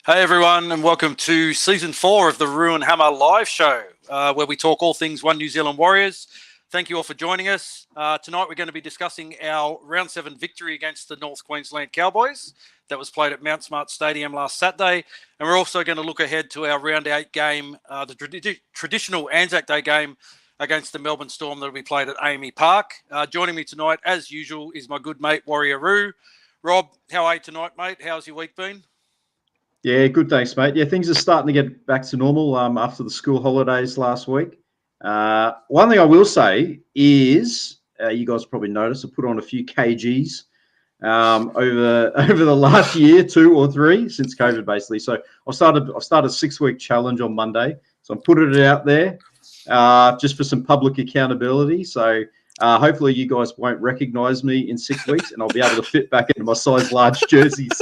Hey everyone, and welcome to Season 4 of the Ruin Hammer live show, where we talk all things One New Zealand Warriors. Thank you all for joining us. Tonight we're going to be discussing our Round 7 victory against the North Queensland Cowboys that was played at Mount Smart Stadium last Saturday. And we're also going to look ahead to our Round 8 game, the traditional Anzac Day game against the Melbourne Storm that will be played at AAMI Park. Joining me tonight, as usual, is my good mate, Warrior Roo. Rob, how are you tonight, mate? How's your week been? Yeah, good. Thanks, mate. Yeah, things are starting to get back to normal after the school holidays last week. One thing I will say is, you guys probably noticed, I put on a few kgs over the last year, 2 or 3 since COVID, basically. So I started a 6-week challenge on Monday. So I'm putting it out there just for some public accountability. So hopefully you guys won't recognise me in 6 weeks, and I'll be able to fit back into my size large jerseys.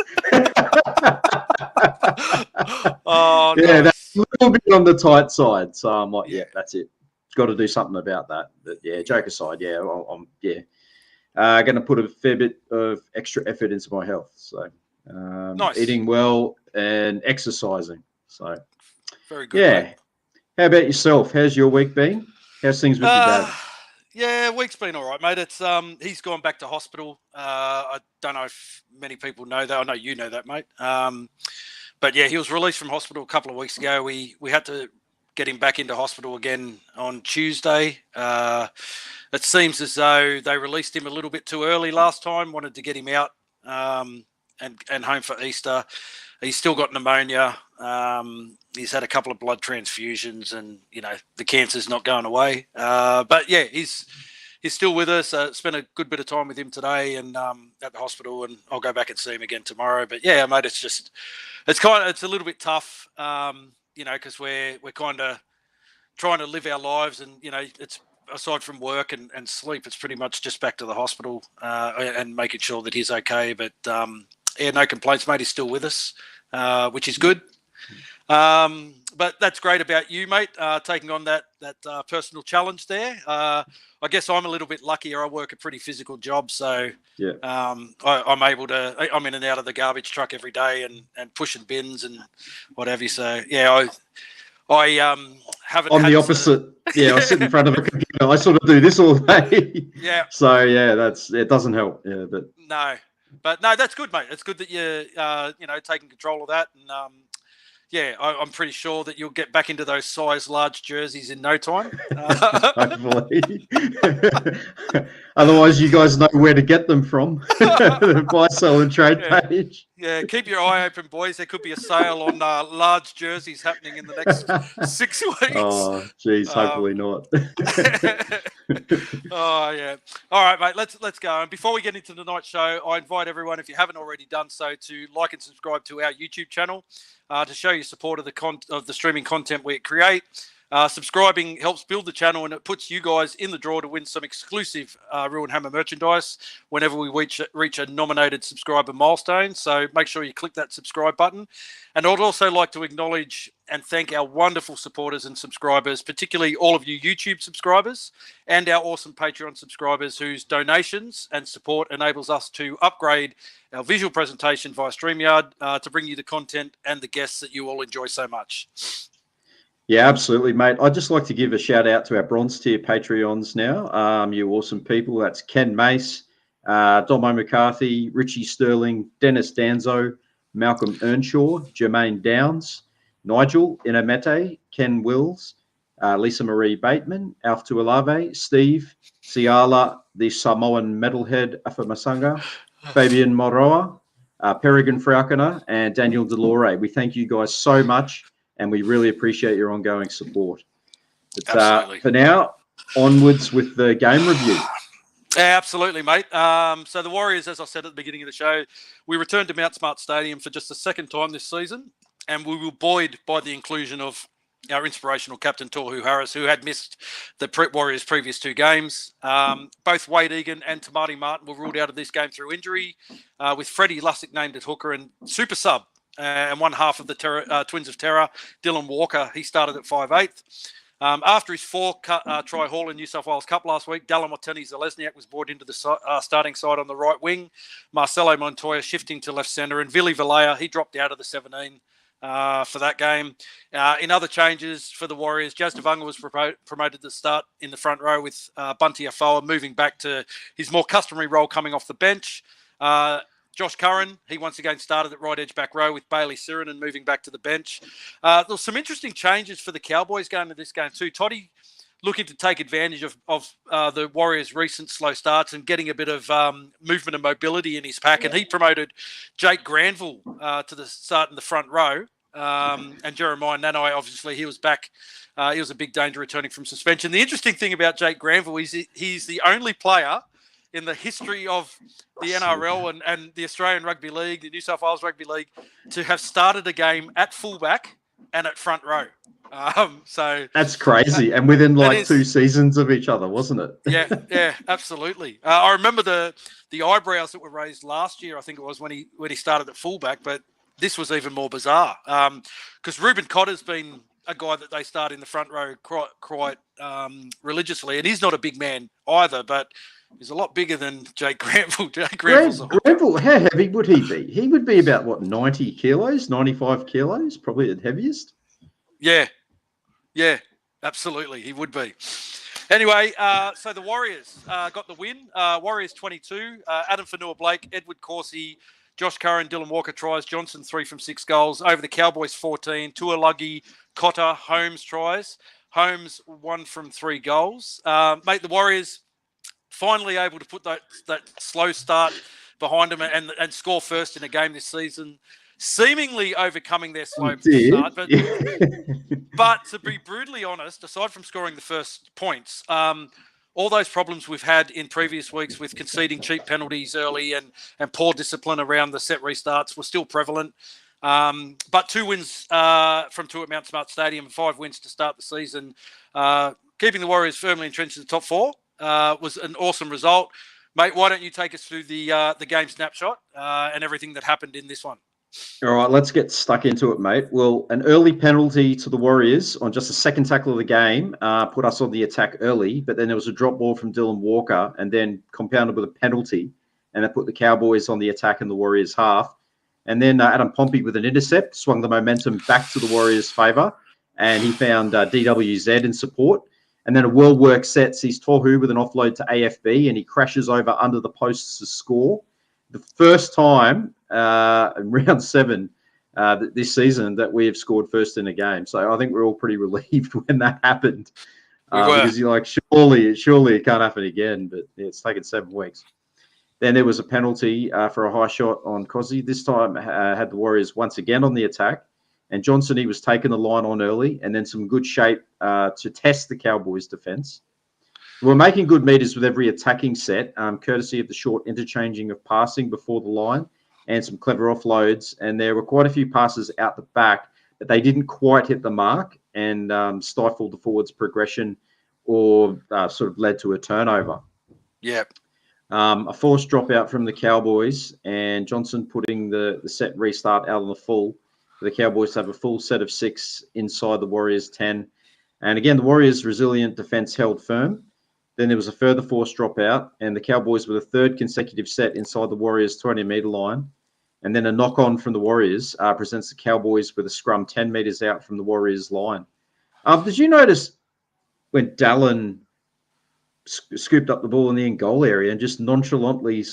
Oh, yeah, nice. That's a little bit on the tight side. So I'm like, yeah, that's it. Got to do something about that. But yeah, joke aside, yeah, I'm going to put a fair bit of extra effort into my health. So Nice. Eating well and exercising. So very good. Yeah. Mate. How about yourself? How's your week been? How's things with your dad? Yeah, week's been all right, mate. It's he's gone back to hospital. I don't know if many people know that. I know you know that, mate. But yeah, he was released from hospital a couple of weeks ago. We had to get him back into hospital again on Tuesday. It seems as though they released him a little bit too early last time. Wanted to get him out and home for Easter. He's still got pneumonia. He's had a couple of blood transfusions, and the cancer's not going away. But yeah, he's still with us. Spent a good bit of time with him today and at the hospital, and I'll go back and see him again tomorrow. But yeah, mate, it's a little bit tough, because we're kind of trying to live our lives, and it's aside from work and sleep, it's pretty much just back to the hospital and making sure that he's okay. But yeah, no complaints, mate. He's still with us, which is good. But that's great about you, mate, taking on that personal challenge there. I guess I'm a little bit luckier. I work a pretty physical job, so yeah. I'm able to. I'm in and out of the garbage truck every day and pushing bins and what have you. So yeah, I haven't. I'm the opposite. Yeah, I sit in front of a computer. I sort of do this all day. Yeah. So yeah, it doesn't help. Yeah, but no, that's good, mate. It's good that you're taking control of that, and yeah, I'm pretty sure that you'll get back into those size large jerseys in no time. Hopefully. Otherwise, you guys know where to get them from. The buy, sell, and trade page. Yeah, keep your eye open, boys. There could be a sale on large jerseys happening in the next 6 weeks. Oh, geez, hopefully not. Oh, yeah. All right, mate, let's go. And before we get into tonight's show, I invite everyone, if you haven't already done so, to like and subscribe to our YouTube channel to show your support of the streaming content we create. Subscribing helps build the channel, and it puts you guys in the draw to win some exclusive Ruin Hammer merchandise whenever we reach a nominated subscriber milestone. So make sure you click that subscribe button. And I'd also like to acknowledge and thank our wonderful supporters and subscribers, particularly all of you YouTube subscribers and our awesome Patreon subscribers whose donations and support enables us to upgrade our visual presentation via StreamYard to bring you the content and the guests that you all enjoy so much. Yeah, absolutely, mate. I'd just like to give a shout out to our bronze tier Patreons now. You awesome people. That's Ken Mace, Domo McCarthy, Richie Sterling, Dennis Danzo, Malcolm Earnshaw, Jermaine Downs, Nigel Inamete, Ken Wills, Lisa Marie Bateman, Alf Tualave, Steve, Ciala, the Samoan metalhead Afamasanga, Fabian Moroa, Peregrine Fraukana, and Daniel Delore. We thank you guys so much, and we really appreciate your ongoing support. But, for now, onwards with the game review. Yeah, absolutely, mate. So the Warriors, as I said at the beginning of the show, we returned to Mount Smart Stadium for just the second time this season, and we were buoyed by the inclusion of our inspirational captain, Tohu Harris, who had missed the Warriors' previous 2 games. Both Wade Egan and Tamati Martin were ruled out of this game through injury, with Freddie Lussick named at hooker and super sub. And one half of the Twins of Terror, Dylan Walker, he started at 5'8". After his 4-try haul in New South Wales Cup last week, Dallin Watene-Zelezniak was brought into the starting side on the right wing. Marcelo Montoya shifting to left centre, and Vili Valea, he dropped out of the 17 for that game. In other changes for the Warriors, Jazz Devanga was promoted to start in the front row with Bunty Afoa moving back to his more customary role coming off the bench. Josh Curran, he once again started at right edge back row with Bailey Sirinen moving back to the bench. There were some interesting changes for the Cowboys going to this game too. Toddy looking to take advantage of the Warriors' recent slow starts and getting a bit of movement and mobility in his pack. And he promoted Jake Granville to the start in the front row. And Jeremiah Nanai, obviously, he was back. He was a big danger returning from suspension. The interesting thing about Jake Granville is he's the only player in the history of the NRL and the Australian Rugby League, the New South Wales Rugby League, to have started a game at fullback and at front row. So that's crazy, and within like 2 seasons of each other, wasn't it? Yeah, absolutely. I remember the eyebrows that were raised last year. I think it was when he started at fullback, but this was even more bizarre because Ruben Cotter's been a guy that they start in the front row quite religiously, and he's not a big man either, but he's a lot bigger than Jake Granville. Granville, how heavy would he be? He would be about, what, 90 kilos, 95 kilos, probably at heaviest? Yeah, absolutely. He would be. Anyway, so the Warriors got the win. Warriors 22, Adam Fanua-Blake, Edward Corsi, Josh Curran, Dylan Walker tries, Johnson 3 from 6 goals. Over the Cowboys 14, Tuolagi, Cotter, Holmes tries. Holmes 1 from 3 goals. Mate, the Warriors finally able to put that slow start behind them and score first in a game this season, seemingly overcoming their slow start. But to be brutally honest, aside from scoring the first points, all those problems we've had in previous weeks with conceding cheap penalties early and poor discipline around the set restarts were still prevalent. But 2 wins from 2 at Mount Smart Stadium and 5 wins to start the season, keeping the Warriors firmly entrenched in the top 4 was an awesome result. Mate, why don't you take us through the game snapshot and everything that happened in this one? All right, let's get stuck into it, mate. Well, an early penalty to the Warriors on just the second tackle of the game put us on the attack early, but then there was a drop ball from Dylan Walker and then compounded with a penalty, and that put the Cowboys on the attack in the Warriors' half. And then Adam Pompey with an intercept swung the momentum back to the Warriors' favour, and he found DWZ in support. And then a well work set sees Tohu with an offload to AFB, and he crashes over under the posts to score. The first time in round 7 this season that we have scored first in a game. So I think we're all pretty relieved when that happened. Because you're like, surely it can't happen again. But yeah, it's taken 7 weeks. Then there was a penalty for a high shot on Cozzy. This time had the Warriors once again on the attack. And Johnson, he was taking the line on early, and then some good shape to test the Cowboys' defence. We're making good meters with every attacking set, courtesy of the short interchanging of passing before the line and some clever offloads. And there were quite a few passes out the back, but they didn't quite hit the mark and stifled the forwards' progression or sort of led to a turnover. Yep. A forced dropout from the Cowboys, and Johnson putting the set restart out on the full. The Cowboys have a full set of 6 inside the Warriors' 10. And again, the Warriors' resilient defence held firm. Then there was a further forced dropout, and the Cowboys with a 3rd consecutive set inside the Warriors' 20-metre line. And then a knock-on from the Warriors presents the Cowboys with a scrum 10 metres out from the Warriors' line. Did you notice when Dallin scooped up the ball in the end goal area and just nonchalantly, I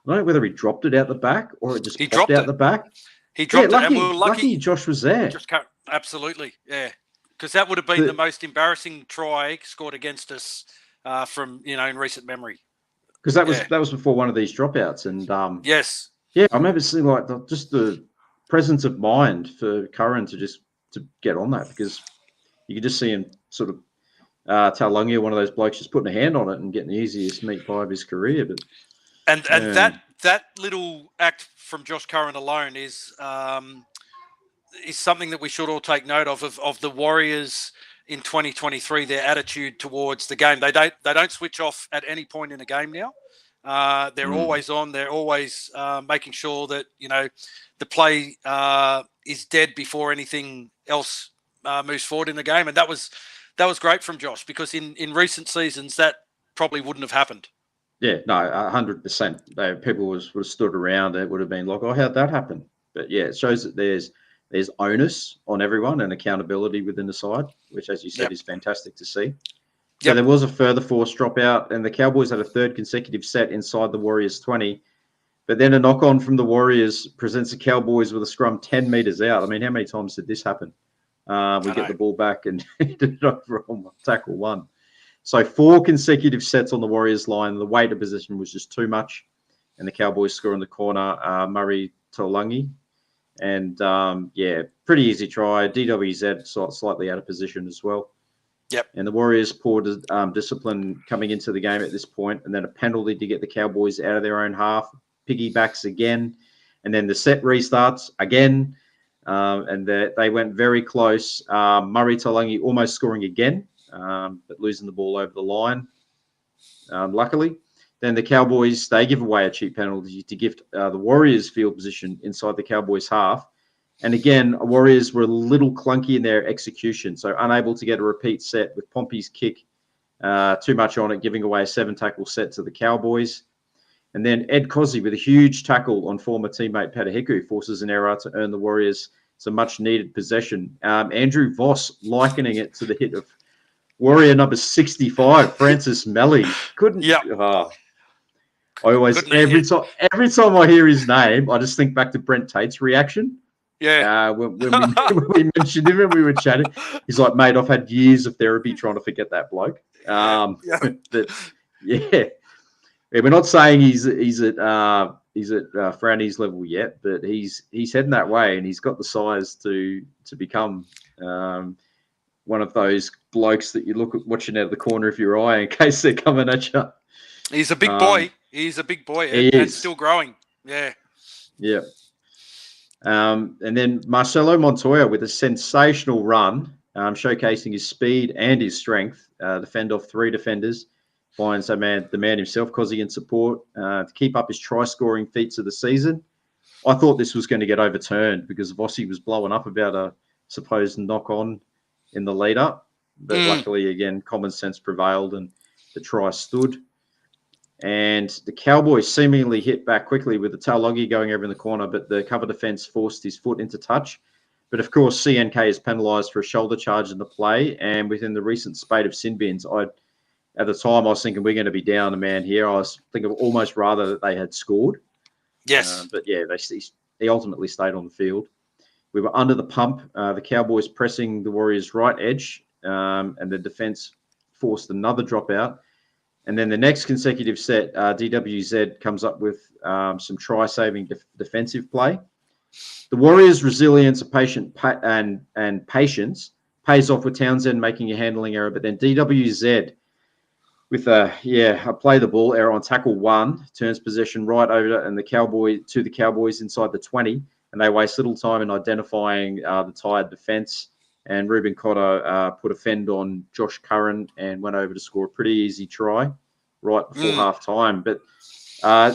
don't know whether he dropped it out the back or it just popped out the back? He dropped it, and we were lucky Josh was there. Absolutely, yeah. Because that would have been the most embarrassing try scored against us from in recent memory. Because that was before one of these dropouts, and yes, yeah, I remember seeing just the presence of mind for Curran to get on that, because you could just see him sort of Taulungia, one of those blokes, just putting a hand on it and getting the easiest meat pie of his career. But and that little act from Josh Curran alone is something that we should all take note of the Warriors in 2023, their attitude towards the game. They don't switch off at any point in a game now. They're always on. They're always making sure that the play is dead before anything else moves forward in the game. And that was great from Josh, because in recent seasons that probably wouldn't have happened. Yeah, no, 100%. People would have stood around. It would have been like, oh, how'd that happen? But yeah, it shows that there's there's onus on everyone and accountability within the side, which, as you said, Yep. is fantastic to see. So Yep. there was a further forced dropout, and the Cowboys had a third consecutive set inside the Warriors 20. But then a knock-on from the Warriors presents the Cowboys with a scrum 10 metres out. I mean, how many times did this happen? We get the ball back and hit it over on tackle one. So 4 consecutive sets on the Warriors line. The weight of position was just too much. And the Cowboys score in the corner, Murray Taulagi. And, pretty easy try. DWZ slightly out of position as well. Yep. And the Warriors poured discipline coming into the game at this point, and then a penalty to get the Cowboys out of their own half. Piggybacks again. And then the set restarts again. And they went very close. Murray Taulagi almost scoring again, but losing the ball over the line, luckily. Then the Cowboys, they give away a cheap penalty to give the Warriors field position inside the Cowboys half. And again, Warriors were a little clunky in their execution, so unable to get a repeat set with Pompey's kick too much on it, giving away a 7-tackle set to the Cowboys. And then Ed Cozzi with a huge tackle on former teammate Patahiku forces an error to earn the Warriors some much-needed possession. Andrew Voss likening it to the hit of Warrior number 65, Francis Melly. Every time I hear his name, I just think back to Brent Tate's reaction. Yeah. When we mentioned him and we were chatting, he's like, mate, I've had years of therapy trying to forget that bloke. We're not saying he's at Franny's level yet, but he's heading that way, and he's got the size to become one of those blokes that you look at watching out of the corner of your eye in case they're coming at you. He's a big boy. He's a big boy and still growing. Yeah. Yeah. And then Marcelo Montoya with a sensational run, showcasing his speed and his strength. Defend off 3 defenders. Finds the man himself, Cozzi, in support to keep up his try-scoring feats of the season. I thought this was going to get overturned because Vossi was blowing up about a supposed knock-on in the lead-up. But luckily, again, common sense prevailed and the try stood. And the Cowboys seemingly hit back quickly with the Taulagi going over in the corner, but the cover defence forced his foot into touch. But, of course, CNK is penalised for a shoulder charge in the play. And within the recent spate of sin bins, at the time, I was thinking we're going to be down a man here. I was thinking almost rather that they had scored. Yes. But, yeah, they ultimately stayed on the field. We were under the pump. The Cowboys pressing the Warriors' right edge, and the defence forced another dropout. And then the next consecutive set, DWZ comes up with some try-saving defensive play. The Warriors' resilience and patience pays off with Townsend making a handling error, but then DWZ with a play the ball error on tackle 1, turns possession right over and the Cowboys inside the 20, and they waste little time in identifying the tired defence. And Ruben Cotter put a fend on Josh Curran and went over to score a pretty easy try right before half time. But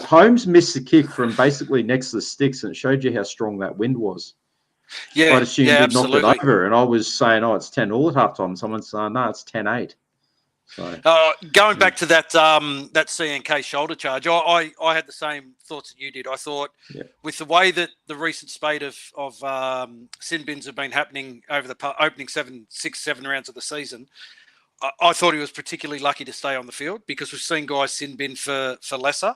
Holmes missed the kick from basically next to the sticks, and it showed you how strong that wind was. Yeah, I'd assumed he'd knocked it over, and I was saying, it's 10-all at half time. Someone's saying, no, it's 10-8. So, going back to that CNK shoulder charge, I had the same thoughts that you did. I thought with the way that the recent spate of sin bins have been happening over the opening 6-7 rounds of the season, I thought he was particularly lucky to stay on the field because we've seen guys sin bin for lesser.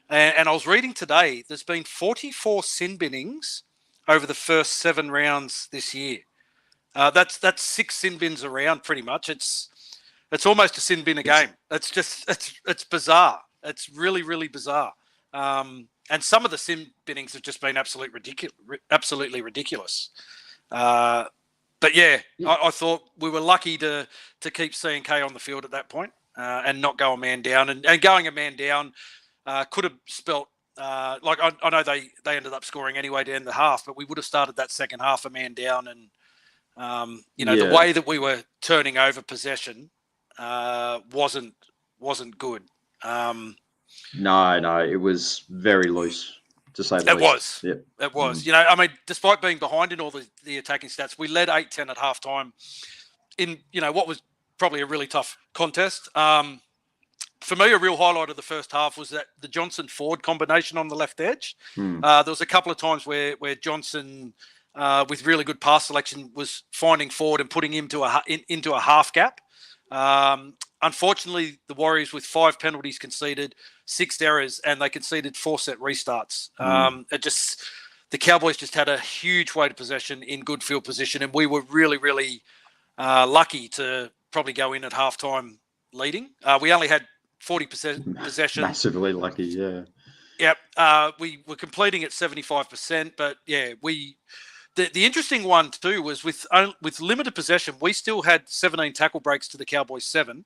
And I was reading today, there's been 44 sin binnings over the first 7 rounds this year. That's 6 sin bins around pretty much. It's almost a sin bin a game. It's bizarre. It's really, really bizarre. And some of the sin binnings have just been absolutely ridiculous. But yeah, I thought we were lucky to keep CNK on the field at that point and not go a man down. And going a man down could have spelt I know they ended up scoring anyway to end the half, but we would have started that second half a man down. And the way that we were turning over possession wasn't good. No, it was very loose, to say the least. It was. Despite being behind in all the attacking stats, we led 8-10 at halftime in, what was probably a really tough contest. For me, a real highlight of the first half was that the Johnson-Ford combination on the left edge. There was a couple of times where Johnson with really good pass selection, was finding Ford and putting him into a half gap. Unfortunately, the Warriors, with 5 penalties conceded, 6 errors, and they conceded 4 set restarts. The Cowboys just had a huge weight of possession in good field position, and we were really, really lucky to probably go in at halftime leading. We only had 40% possession. Massively lucky, yeah. Yep. We were completing at 75%, but yeah, the interesting one too was with limited possession, we still had 17 tackle breaks to the Cowboys 7.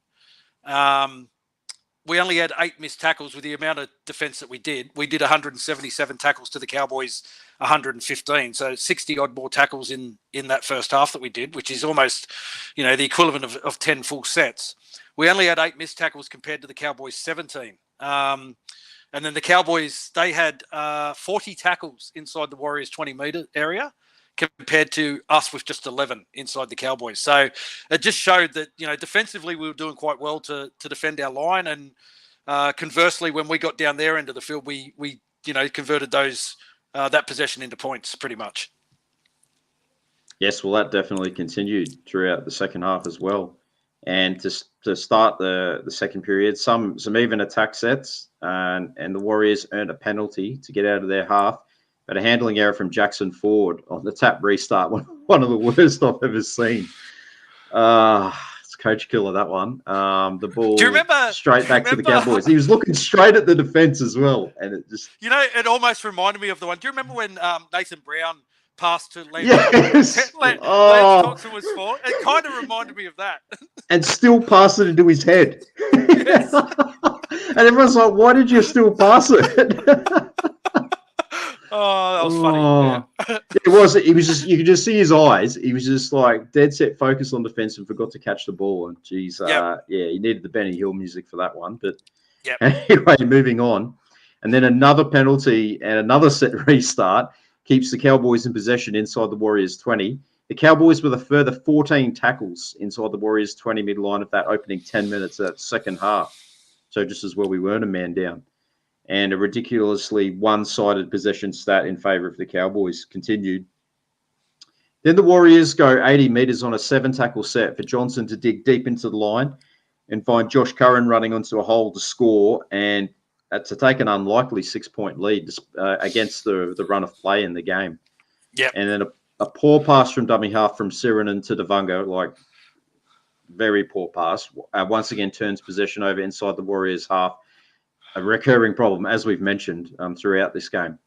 We only had 8 missed tackles with the amount of defense that we did. We did 177 tackles to the Cowboys 115. So 60 odd more tackles in that first half that we did, which is almost, the equivalent of 10 full sets. We only had 8 missed tackles compared to the Cowboys 17. And then the Cowboys, they had 40 tackles inside the Warriors 20-meter area compared to us with just 11 inside the Cowboys. So it just showed that, defensively we were doing quite well to defend our line. And conversely, when we got down their end of the field, we converted that possession into points pretty much. Yes, well, that definitely continued throughout the second half as well. And to start the second period, some even attack sets, and the Warriors earned a penalty to get out of their half. But a handling error from Jackson Ford on the tap restart, one of the worst I've ever seen. It's coach killer, that one. The ball straight back to the Cowboys. He was looking straight at the defense as well. And it just... it almost reminded me of the one. Do you remember when Nathan Brown passed to Lance Thompson? Lance Thompson was for? It kind of reminded me of that. And still pass it into his head. Yes. And everyone's like, why did you still pass it? Oh, that was funny. Yeah. It was. He was just. You could just see his eyes. He was just like dead set, focused on defense, and forgot to catch the ball. And geez, he needed the Benny Hill music for that one. But anyway, moving on, and then another penalty and another set restart keeps the Cowboys in possession inside the Warriors 20. The Cowboys with a further 14 tackles inside the Warriors 20 midline of that opening 10 minutes of that second half. So just as well, we weren't a man down. And a ridiculously one-sided possession stat in favour of the Cowboys continued. Then the Warriors go 80 metres on a 7-tackle set for Johnson to dig deep into the line and find Josh Curran running onto a hole to score and to take an unlikely 6-point lead against the run of play in the game. Yeah. And then a poor pass from dummy half from Sirinen to Devunga, very poor pass, once again turns possession over inside the Warriors half. A recurring problem, as we've mentioned, throughout this game.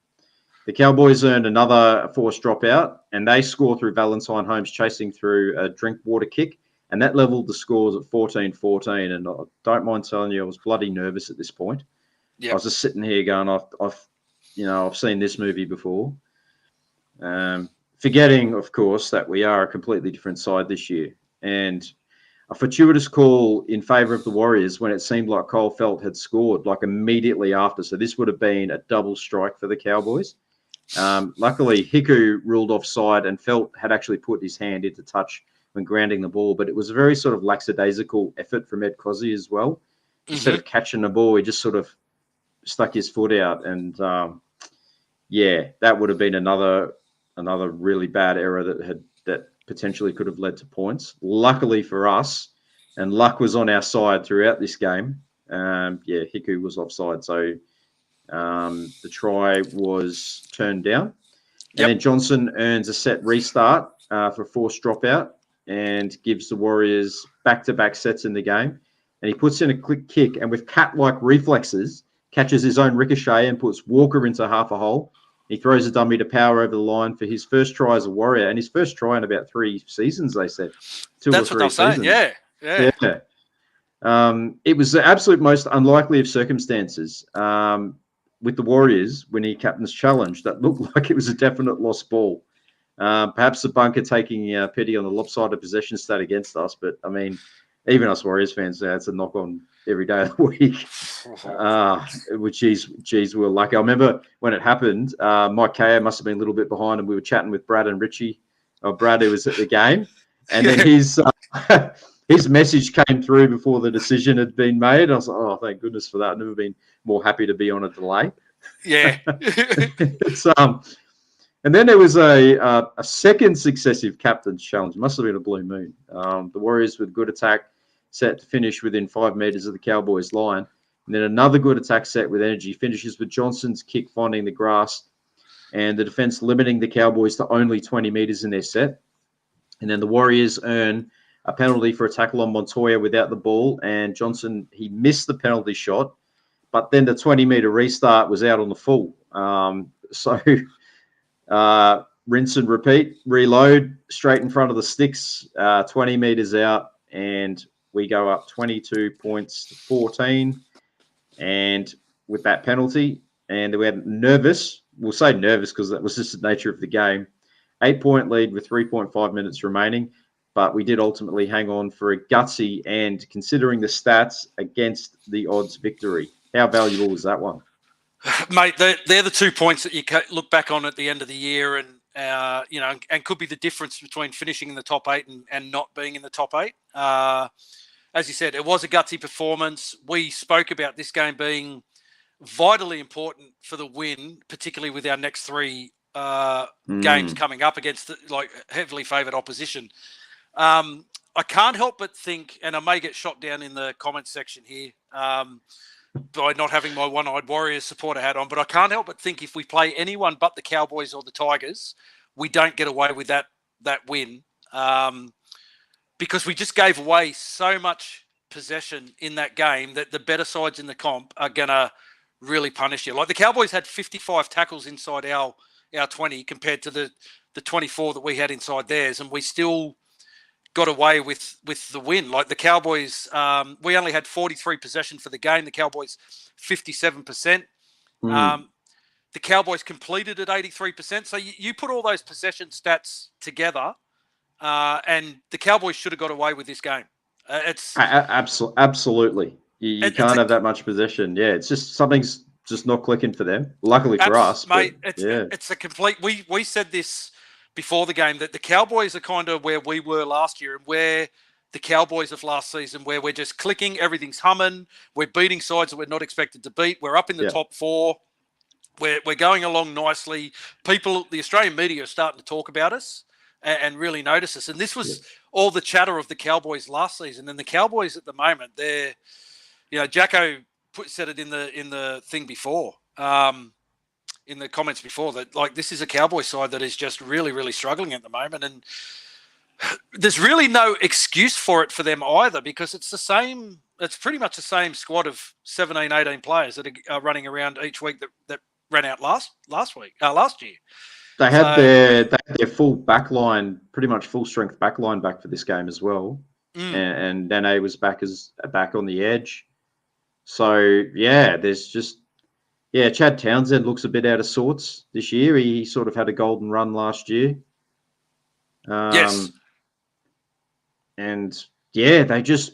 The Cowboys earned another forced dropout, and they score through Valentine Holmes chasing through a drink water kick, and that leveled the scores at 14-14. And I don't mind telling you, I was bloody nervous at this point. Yep. I was just sitting here going, I've seen this movie before. Forgetting, of course, that we are a completely different side this year. And a fortuitous call in favour of the Warriors when it seemed like Cole Felt had scored immediately after. So this would have been a double strike for the Cowboys. Luckily, Hiku ruled offside and Felt had actually put his hand into touch when grounding the ball. But it was a very sort of lackadaisical effort from Ed Cozzy as well. Mm-hmm. Instead of catching the ball, he just sort of stuck his foot out. And, that would have been another really bad error that potentially could have led to points. Luckily for us, and luck was on our side throughout this game. Hiku was offside, so the try was turned down. And then Johnson earns a set restart for a forced dropout and gives the Warriors back-to-back sets in the game. And he puts in a quick kick and with cat-like reflexes, catches his own ricochet and puts Walker into half a hole. He throws a dummy to power over the line for his first try as a Warrior, and his first try in about 3 seasons, they said. That's what they're saying, yeah. It was the absolute most unlikely of circumstances with the Warriors when he captain's challenge. That looked like it was a definite lost ball. Perhaps the bunker taking pity on the lopsided possession stat against us, but, I mean, even us Warriors fans, it's a knock on every day of the week. Geez, we were lucky. I remember when it happened, Mike Kao must have been a little bit behind, and we were chatting with Brad and Richie, or Brad, who was at the game, and then his message came through before the decision had been made. I was like, oh, thank goodness for that. I've never been more happy to be on a delay. Yeah. And then there was a second successive captain's challenge. Must have been a blue moon. The Warriors with good attack set to finish within 5 meters of the Cowboys line. And then another good attack set with energy finishes with Johnson's kick finding the grass and the defense limiting the Cowboys to only 20 meters in their set. And then the Warriors earn a penalty for a tackle on Montoya without the ball. And Johnson, he missed the penalty shot, but then the 20-meter restart was out on the full. Rinse and repeat, reload straight in front of the sticks, 20 meters out, and we go up 22 points to 14. And with that penalty, and we had we'll say nervous because that was just the nature of the game, 8-point lead with 3.5 minutes remaining. But we did ultimately hang on for a gutsy and, considering the stats, against the odds victory. How valuable was that one? Mate, they're the 2 points that you look back on at the end of the year and, and could be the difference between finishing in the top 8 and not being in the top 8. As you said, it was a gutsy performance. We spoke about this game being vitally important for the win, particularly with our next 3 games coming up against heavily favoured opposition. I can't help but think, and I may get shot down in the comments section here by not having my one-eyed Warriors supporter hat on, but I can't help but think if we play anyone but the Cowboys or the Tigers, we don't get away with that win because we just gave away so much possession in that game that the better sides in the comp are going to really punish you. Like the Cowboys had 55 tackles inside our 20 compared to the 24 that we had inside theirs, and we still got away with the win. Like the Cowboys, we only had 43 possession for the game. The Cowboys, 57%. The Cowboys completed at 83%. So you put all those possession stats together, and the Cowboys should have got away with this game. It's absolutely. You can't have that much possession. Yeah, it's just something's just not clicking for them. Luckily for us, mate. It's a complete. We said this before the game that the Cowboys are kind of where we were last year and where the Cowboys of last season, where we're just clicking, everything's humming, we're beating sides that we're not expected to beat, we're up in the top 4, we're going along nicely. People, the Australian media are starting to talk about us and really notice us. And this was all the chatter of the Cowboys last season. And the Cowboys at the moment, they're, Jacko said it in the thing before, in the comments before, that like this is a Cowboy side that is just really, really struggling at the moment. And there's really no excuse for it for them either, because it's pretty much the same squad of 17, 18 players that are running around each week that ran out last year. They had their full backline, pretty much full strength backline back for this game as well. And Dane was back on the edge. So there's just Chad Townsend looks a bit out of sorts this year. He sort of had a golden run last year. Yes. And they just.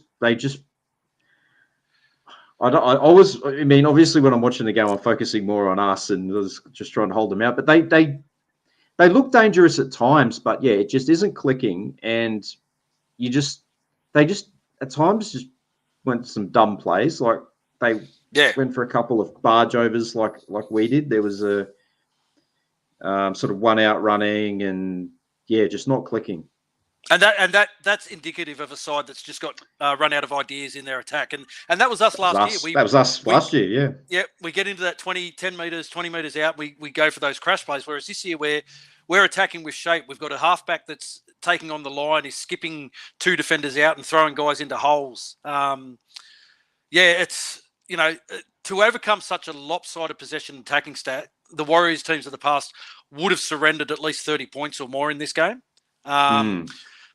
Obviously, when I'm watching the game, I'm focusing more on us and just trying to hold them out. But they look dangerous at times. But it just isn't clicking, and they just at times just went some dumb plays. Like they went for a couple of barge overs, like we did. There was a sort of one out running, and just not clicking. And that's indicative of a side that's just got run out of ideas in their attack. And that was us last year. That was us last year, yeah. Yeah, we get into that 10 metres, 20 metres out. We go for those crash plays, whereas this year we're attacking with shape. We've got a halfback that's taking on the line, is skipping 2 defenders out and throwing guys into holes. It's, to overcome such a lopsided possession attacking stat, the Warriors teams of the past would have surrendered at least 30 points or more in this game.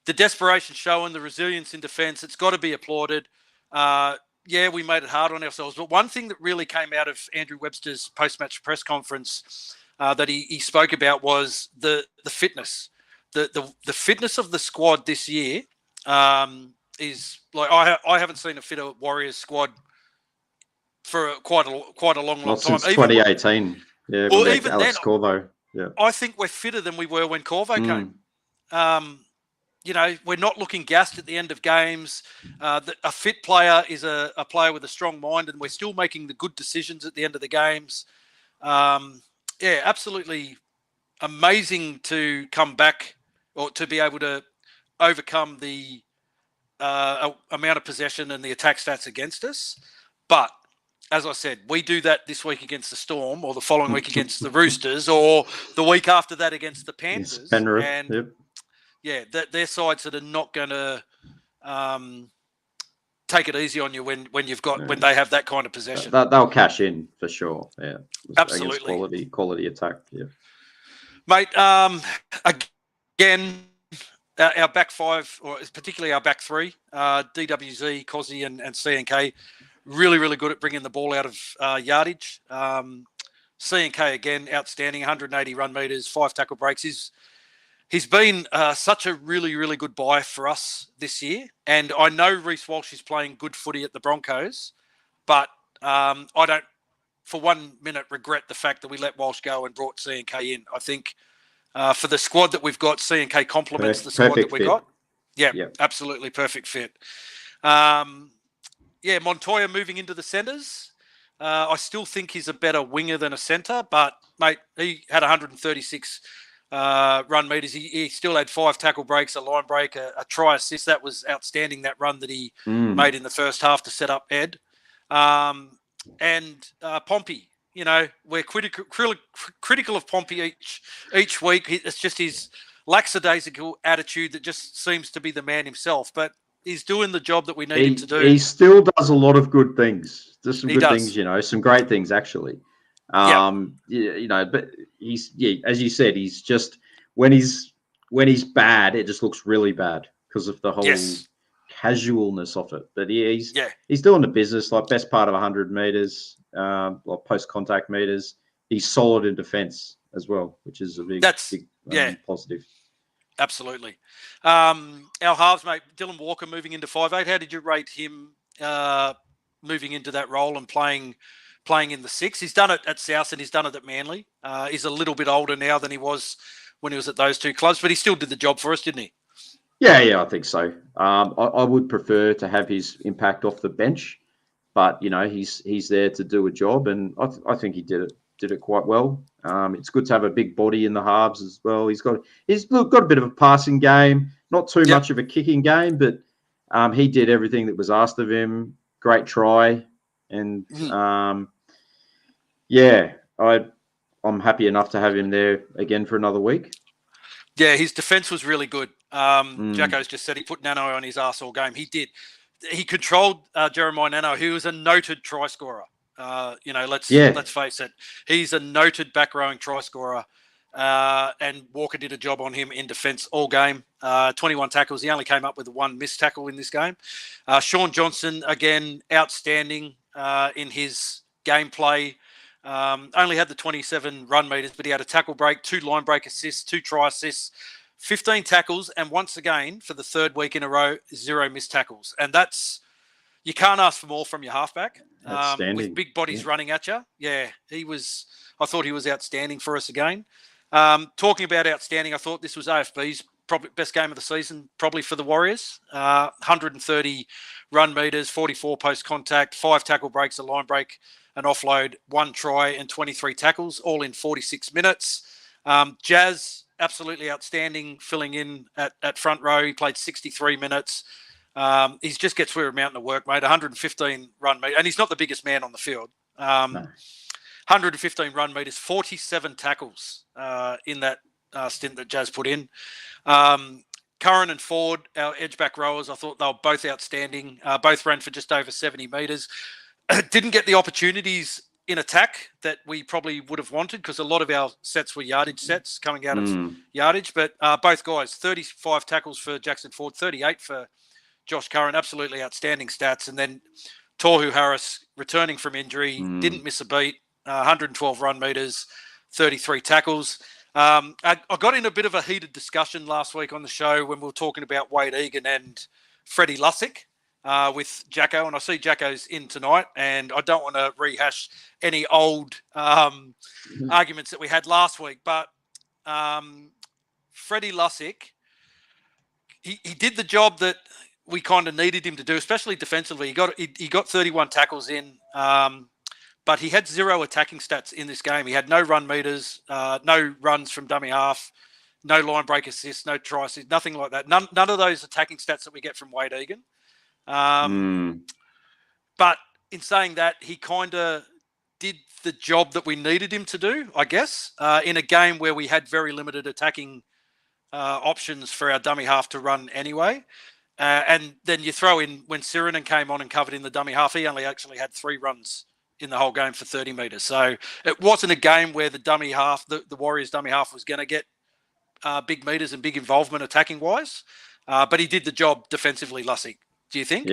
The desperation showing, the resilience in defence, it's got to be applauded. We made it hard on ourselves. But one thing that really came out of Andrew Webster's post-match press conference that he spoke about was the fitness. The fitness of the squad this year is like I haven't seen a fitter Warriors squad for quite a long time. Since 2018. Well, even Alex then, Corvo. Yeah. I think we're fitter than we were when Corvo came. We're not looking gassed at the end of games. A fit player is a player with a strong mind, and we're still making the good decisions at the end of the games. Absolutely amazing to come back or to be able to overcome the amount of possession and the attack stats against us. But as I said, we do that this week against the Storm, or the following week against the Roosters, or the week after that against the Panthers. Penrith, and yep. yeah, they're sides that are not going to take it easy on you when they have that kind of possession. They'll cash in for sure. Yeah, absolutely. Against quality attack. Yeah, mate. Again, our back five, or particularly our back three, DWZ, Cozzy, and CNK, really, really good at bringing the ball out of yardage. CNK, again, outstanding, 180 run meters, 5 tackle breaks. He's been such a really, really good buy for us this year. And I know Reece Walsh is playing good footy at the Broncos, but I don't, for 1 minute, regret the fact that we let Walsh go and brought CNK in. I think for the squad that we've got, CNK complements the squad that we got. Yeah, yep. Absolutely perfect fit. Montoya moving into the centres. I still think he's a better winger than a centre, but, mate, he had 136 run meters. He still had 5 tackle breaks, a line break, a try assist. That was outstanding, that run that he made in the first half to set up Ed. And Pompey, we're critical of Pompey each week. It's just his lackadaisical attitude that just seems to be the man himself. But he's doing the job that we need him to do. He still does a lot of good things. There's some good things, some great things actually. But he's as you said, he's just when he's bad, it just looks really bad because of the whole casualness of it. But he's doing the business, like best part of 100 meters, like post contact meters. He's solid in defense as well, which is a big positive. Absolutely. Our halves, mate, Dylan Walker moving into 5'8". How did you rate him moving into that role and playing in the 6? He's done it at South and he's done it at Manly. He's a little bit older now than he was when he was at those 2 clubs, but he still did the job for us, didn't he? Yeah, I think so. I would prefer to have his impact off the bench, but he's there to do a job, and I think he did it quite well. It's good to have a big body in the halves as well. He's got a bit of a passing game, not too much of a kicking game, but he did everything that was asked of him. Great try, and I'm happy enough to have him there again for another week. Yeah, his defense was really good. Jacko's just said he put Nano on his arse all game. He did. He controlled Jeremiah Nano, who was a noted try scorer. Let's face it. He's a noted back rowing try scorer. And Walker did a job on him in defence all game. 21 tackles. He only came up with 1 missed tackle in this game. Sean Johnson, again, outstanding in his gameplay. Only had the 27 run meters, but he had a tackle break, 2 line break assists, 2 try assists, 15 tackles, and once again, for the 3rd week in a row, 0 missed tackles. And you can't ask for more from your halfback. With big bodies running at you. Yeah, I thought he was outstanding for us again. Talking about outstanding, I thought this was AFB's probably best game of the season, probably for the Warriors. 130 run meters, 44 post contact, 5 tackle breaks, a line break, an offload, 1 try, and 23 tackles, all in 46 minutes. Jazz, absolutely outstanding, filling in at front row. He played 63 minutes. He just gets Weir Mountain to work, mate. 115 run meters, and he's not the biggest man on the field. 115 run meters, 47 tackles in that stint that Jazz put in. Curran and Ford, our edge back rowers, I thought they were both outstanding. Both ran for just over 70 meters. Didn't get the opportunities in attack that we probably would have wanted because a lot of our sets were yardage sets coming out of yardage. But both guys, 35 tackles for Jackson Ford, 38 for Josh Curran, absolutely outstanding stats. And then Tohu Harris, returning from injury, didn't miss a beat, 112 run meters, 33 tackles. I got in a bit of a heated discussion last week on the show when we were talking about Wade Egan and Freddie Lussick with Jacko, and I see Jacko's in tonight, and I don't want to rehash any old arguments that we had last week, but Freddie Lussick, he did the job that we kind of needed him to do, especially defensively. He got 31 tackles in, but he had 0 attacking stats in this game. He had no run meters, no runs from dummy half, no line break assists, no try assists, nothing like that. None of those attacking stats that we get from Wade Egan. But in saying that, he kind of did the job that we needed him to do, I guess, in a game where we had very limited attacking options for our dummy half to run anyway. And then you throw in when Sirinen came on and covered in the dummy half, he only actually had 3 runs in the whole game for 30 metres. So it wasn't a game where the dummy half, the Warriors dummy half was going to get big metres and big involvement attacking wise. But he did the job defensively, Lussick. Do you think?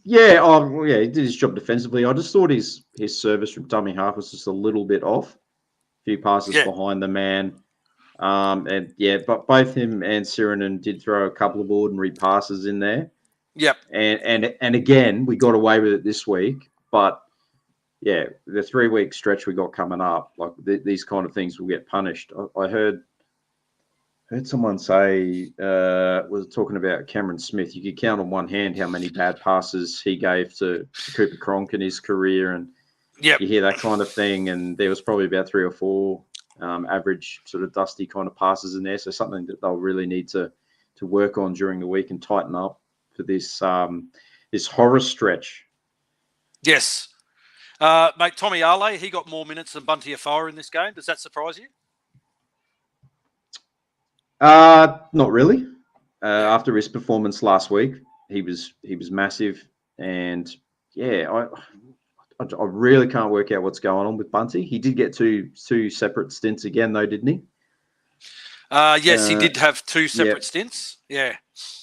Yeah, he did his job defensively. I just thought his service from dummy half was just a little bit off. A few passes behind the man. But both him and Sirinen did throw a couple of ordinary passes in there. Yep. And again, we got away with it this week. But yeah, the 3-week stretch we got coming up, like these kind of things will get punished. I heard someone say, was talking about Cameron Smith. You could count on one hand how many bad passes he gave to Cooper Cronk in his career, and you hear that kind of thing. And there was probably about 3 or 4 average sort of dusty kind of passes in there. So something that they'll really need to work on during the week and tighten up for this this horror stretch. Yes. Mate, Tommy Ale, he got more minutes than Bunty Afoa in this game. Does that surprise you? Not really. After his performance last week, he was massive, and I really can't work out what's going on with Bunty. He did get two separate stints again, though, didn't he? Yes, he did have 2 separate stints. Yeah.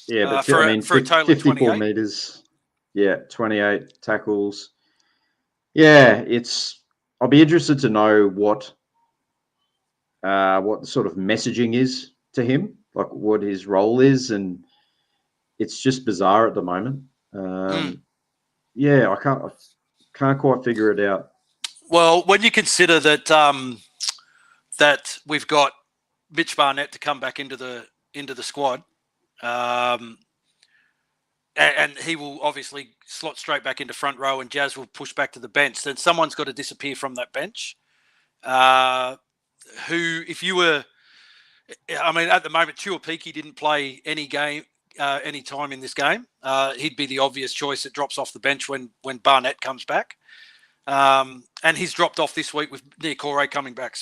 Yeah, but for a total 54 of 28 meters. Yeah, 28 tackles. Yeah, I'll be interested to know what the sort of messaging is to him, like what his role is, and it's just bizarre at the moment. Yeah, I can't quite figure it out. Well, when you consider that that we've got Mitch Barnett to come back into the squad, and he will obviously slot straight back into front row, and Jazz will push back to the bench, then someone's got to disappear from that bench. Who, if you were, I mean, at the moment, Tuapiki didn't play any time in this game. He'd be the obvious choice that drops off the bench when Barnett comes back. And he's dropped off this week with Niokore coming back,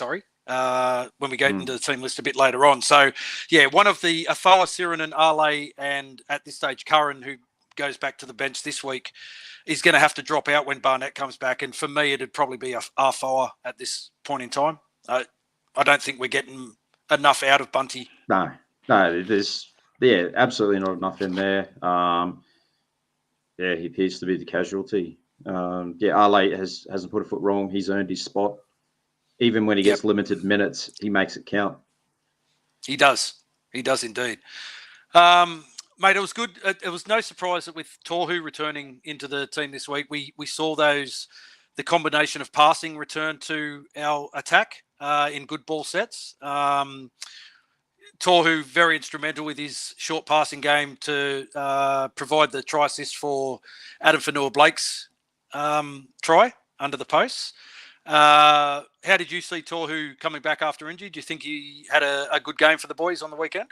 when we get into the team list a bit later on. So, yeah, one of the Afoa, Sirinen, Ale, and at this stage, Curran, who goes back to the bench this week, is going to have to drop out when Barnett comes back. And for me, it'd probably be Afoa at this point in time. I don't think we're getting enough out of Bunty. No, there's absolutely not enough in there. He appears to be the casualty. Ale hasn't put a foot wrong. He's earned his spot. Even when he gets limited minutes, he makes it count. He does indeed. Mate, it was good. It was no surprise that with Tohu returning into the team this week, we saw the combination of passing return to our attack in good ball sets. Tohu very instrumental with his short passing game to provide the try assist for Adam Fanua-Blake's try under the posts. How did you see Tohu coming back after injury? Do you think he had a good game for the boys on the weekend?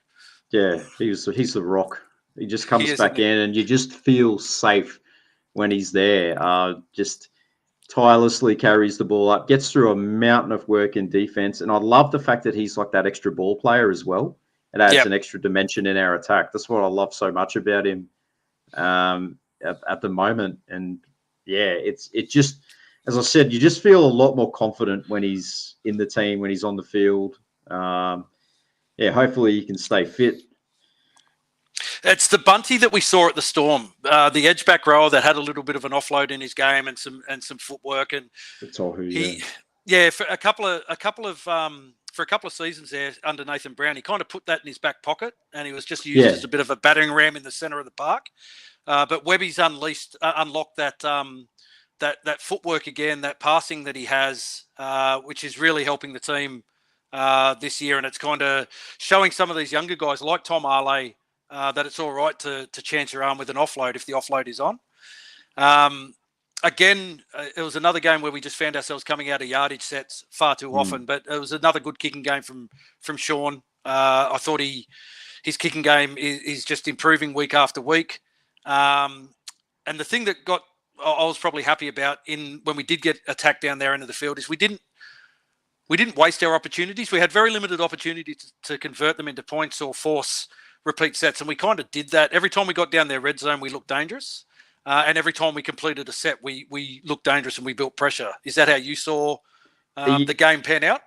Yeah, he's the rock. He just comes back in, and you just feel safe when he's there. Just tirelessly carries the ball up, gets through a mountain of work in defense. And I love the fact that he's like that extra ball player as well. It adds an extra dimension in our attack. That's what I love so much about him at the moment. And it just, as I said, you just feel a lot more confident when he's in the team, when he's on the field. Hopefully he can stay fit. It's the Bunty that we saw at the Storm, the edge back rower that had a little bit of an offload in his game and some footwork, and that's all for a couple of seasons there under Nathan Brown, he kind of put that in his back pocket, and he was just used as a bit of a battering ram in the centre of the park. But Webby's unlocked that footwork again, that passing that he has, which is really helping the team this year, and it's kind of showing some of these younger guys like Tom Ale. That it's all right to chance your arm with an offload if the offload is on. again, it was another game where we just found ourselves coming out of yardage sets far too often. But it was another good kicking game from Sean. I thought his kicking game is just improving week after week. And the thing that I was probably happy about when we did get attacked down there into the field is we didn't waste our opportunities. We had very limited opportunity to convert them into points or force repeat sets, and we kind of did that. Every time we got down their red zone, we looked dangerous. And every time we completed a set, we looked dangerous and we built pressure. Is that how you saw the game pan out?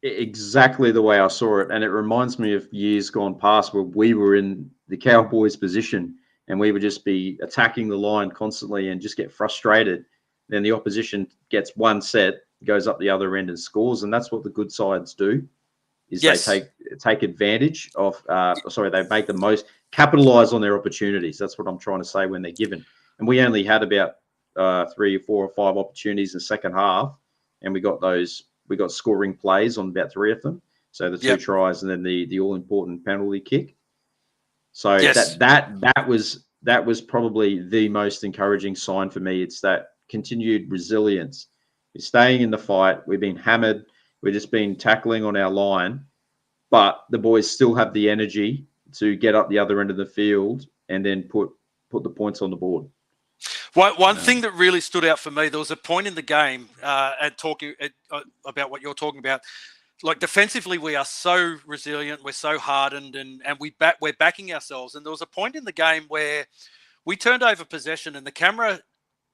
Exactly the way I saw it. And it reminds me of years gone past where we were in the Cowboys position and we would just be attacking the line constantly and just get frustrated. Then the opposition gets one set, goes up the other end and scores. And that's what the good sides do, is they take advantage of, they make the most, capitalize on their opportunities. That's what I'm trying to say when they're given. And we only had about 3 or 4 or 5 opportunities in the second half, and we got scoring plays on about 3 of them. So the 2 tries and then the all important penalty kick. So that was probably the most encouraging sign for me. It's that continued resilience. It's staying in the fight. We've been hammered. We've just been tackling on our line, but the boys still have the energy to get up the other end of the field and then put the points on the board. One thing that really stood out for me, there was a point in the game talking about what you're talking about. Like defensively, we are so resilient, we're so hardened, and we're backing ourselves. And there was a point in the game where we turned over possession, and the camera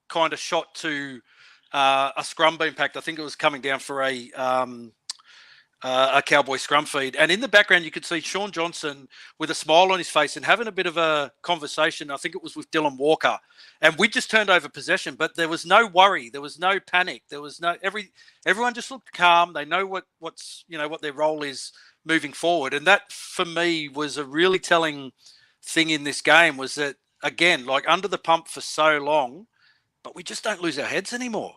kind of shot to a scrum being packed. I think it was coming down for a Cowboy scrum feed. And in the background, you could see Sean Johnson with a smile on his face and having a bit of a conversation. I think it was with Dylan Walker. And we just turned over possession, but there was no worry. There was no panic. There was no everyone just looked calm. They know what their role is moving forward. And that for me was a really telling thing in this game, was that, again, like under the pump for so long, but we just don't lose our heads anymore.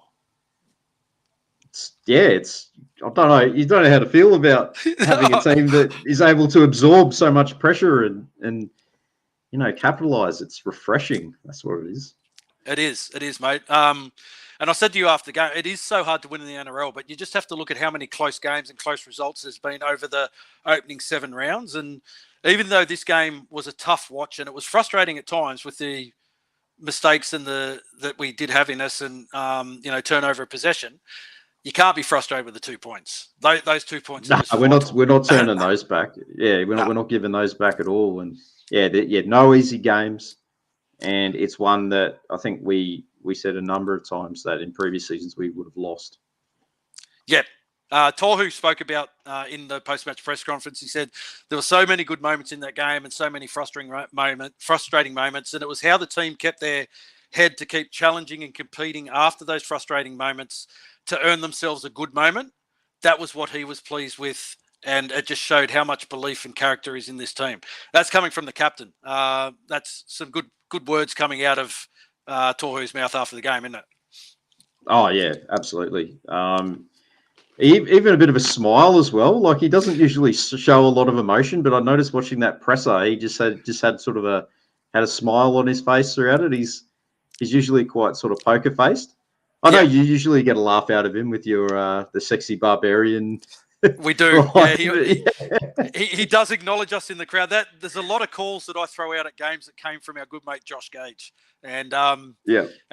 I don't know. You don't know how to feel about having a team that is able to absorb so much pressure and capitalize. It's refreshing. That's what it is. It is, mate. And I said to you after the game, it is so hard to win in the NRL, but you just have to look at how many close games and close results there's been over the opening 7 rounds. And even though this game was a tough watch and it was frustrating at times with the mistakes that we did have in us and turnover of possession, you can't be frustrated with the 2 points. Those 2 points. No, we're not turning those back. Yeah, we're not giving those back at all. And no easy games. And it's one that I think we said a number of times that in previous seasons we would have lost. Yeah. Tohu spoke about in the post-match press conference. He said there were so many good moments in that game and so many frustrating moments, and it was how the team kept their head to keep challenging and competing after those frustrating moments to earn themselves a good moment. That was what he was pleased with, and it just showed how much belief and character is in this team. That's coming from the captain. That's some good words coming out of Tohu's mouth after the game, isn't it? Oh yeah, absolutely. Even a bit of a smile as well. Like, he doesn't usually show a lot of emotion, but I noticed watching that presser, he just had sort of had a smile on his face throughout it. He's usually quite sort of poker faced. I know you usually get a laugh out of him with your the sexy barbarian. We do. He does acknowledge us in the crowd. There's a lot of calls that I throw out at games that came from our good mate Josh Gage, and and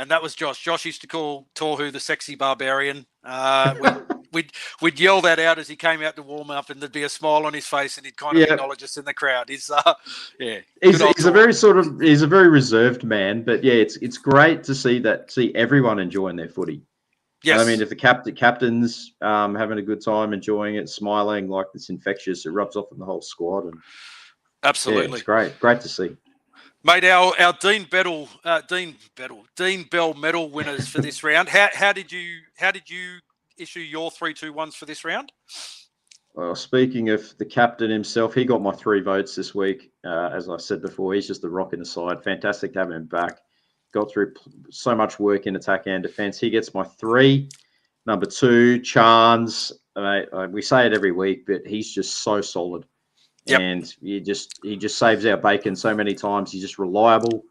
that was Josh. Josh used to call Tohu the sexy barbarian. We'd yell that out as he came out to warm up, and there'd be a smile on his face, and he'd kind of acknowledge us in the crowd. He's a very reserved man, but it's great to see everyone enjoying their footy. Yes. And I mean, if the captain's having a good time, enjoying it, smiling, like, it's infectious, it rubs off on the whole squad. And absolutely, it's great to see. Mate, our Dean Bell medal winners for this round. How did you issue your 3-2-1s for this round? Well, speaking of the captain himself, he got my 3 votes this week. As I said before, he's just the rock in the side. Fantastic to have him back. Got through so much work in attack and defence. He gets my 3. Number 2, Chance. We say it every week, but he's just so solid. Yep. And he just saves our bacon so many times. He's just reliable.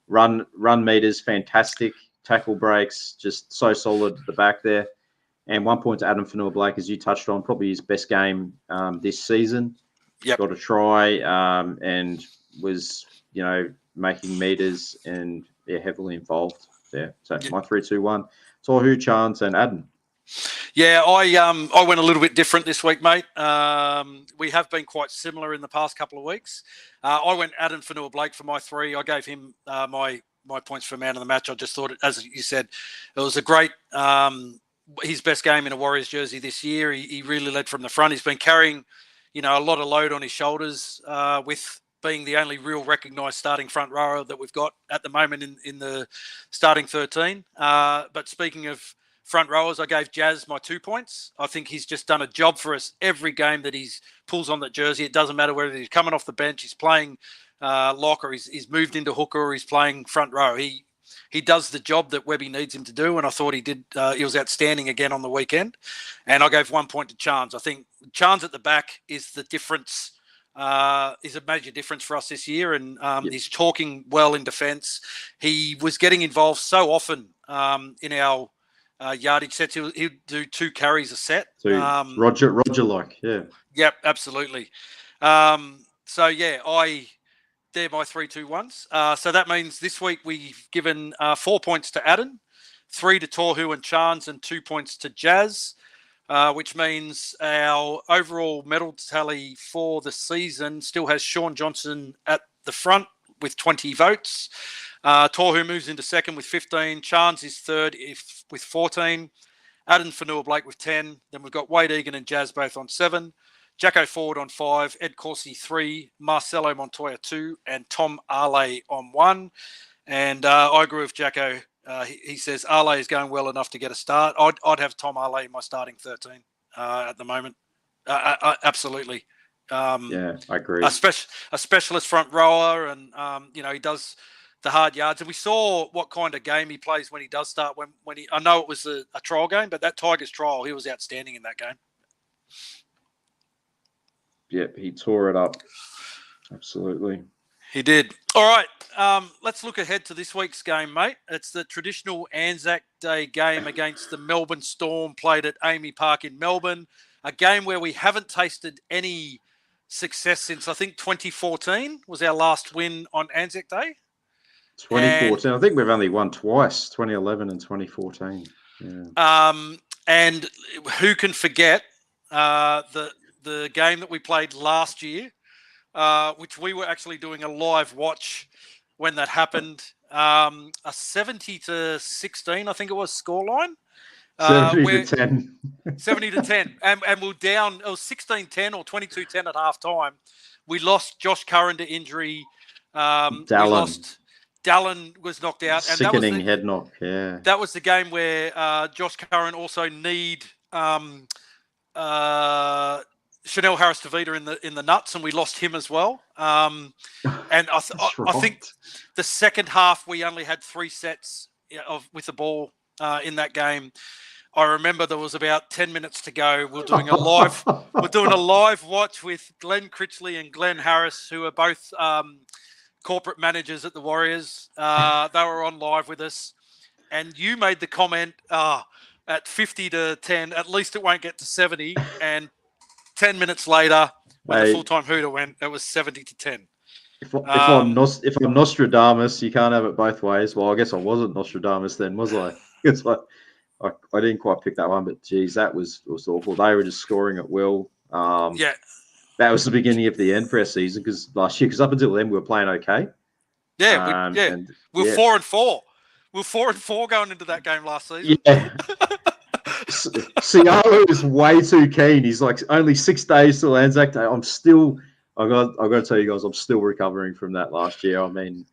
Run meters, fantastic. tackle breaks, just so solid at the back there. And 1 point to Adam Fanua-Blake, as you touched on, probably his best game this season. Yep. Got a try and was, making meters and heavily involved there. So my 3-2-1, Tohu, Chance, and Adam. Yeah, I went a little bit different this week, mate. We have been quite similar in the past couple of weeks. I went Adam Fanua-Blake for my 3. I gave him my points for man of the match. I just thought, as you said, it was a great his best game in a Warriors jersey this year. He really led from the front. He's been carrying, a lot of load on his shoulders with being the only real recognised starting front rower that we've got at the moment in the starting 13. But speaking of front rowers, I gave Jazz my 2 points. I think he's just done a job for us every game that he pulls on that jersey. It doesn't matter whether he's coming off the bench, he's playing lock, or he's moved into hooker, or he's playing front row. He does the job that Webby needs him to do, and I thought he did. He was outstanding again on the weekend. And I gave 1 point to Chance. I think Chance at the back is the difference. Is a major difference for us this year, and he's talking well in defence. He was getting involved so often in our yardage sets. He'll do 2 carries a set. So Roger like, yeah. Yep, absolutely. They're my 3-2-1s. So that means this week we've given 4 points to Adam, 3 to Tohu and Chance, and 2 points to Jazz, which means our overall medal tally for the season still has Sean Johnson at the front with 20 votes. Tohu moves into second with 15. Chance is third with 14. Adam Fanua-Blake with 10. Then we've got Wade Egan and Jazz both on 7. Jacko Ford on 5, Ed Corsi 3, Marcelo Montoya 2, and Tom Arley on 1. And I agree with Jacko. He says Arley is going well enough to get a start. I'd have Tom Arley in my starting 13 at the moment. Absolutely. Yeah, I agree. A specialist front rower, and he does the hard yards. And we saw what kind of game he plays when he does start. When I know it was a trial game, but that Tigers trial, he was outstanding in that game. Yep, he tore it up. Absolutely. He did. All right, let's look ahead to this week's game, mate. It's the traditional Anzac Day game against the Melbourne Storm, played at Amy Park in Melbourne, a game where we haven't tasted any success since, I think, 2014 was our last win on Anzac Day. 2014. I think we've only won twice, 2011 and 2014. Yeah. And who can forget the game that we played last year, which we were actually doing a live watch when that happened. A 70-16, I think it was, scoreline. 70-10. 70-10. And we're down. It was 16-10 or 22-10 at halftime. We lost Josh Curran to injury. Dallin was knocked out. Sickening head knock, yeah. That was the game where Josh Curran also kneed Chanel Harris-Tavita in the nuts, and we lost him as well. And I think the second half we only had 3 sets with the ball in that game. I remember there was about 10 minutes to go. We're doing a live watch with Glenn Critchley and Glenn Harris, who are both corporate managers at the Warriors. They were on live with us, and you made the comment at 50-10, at least it won't get to 70, and 10 minutes later, when the full-time hooter went, it was 70-10. If I'm Nostradamus, you can't have it both ways. Well, I guess I wasn't Nostradamus then, was I? It's like I didn't quite pick that one, but geez, that was awful. They were just scoring at will. Yeah, that was the beginning of the end for our season because last year, because up until then we were playing okay. Yeah, we were 4-4. We were 4-4 going into that game last season. Yeah. Cialo is way too keen. He's like only 6 days till Anzac Day. I've got to tell you guys, I'm still recovering from that last year. I mean,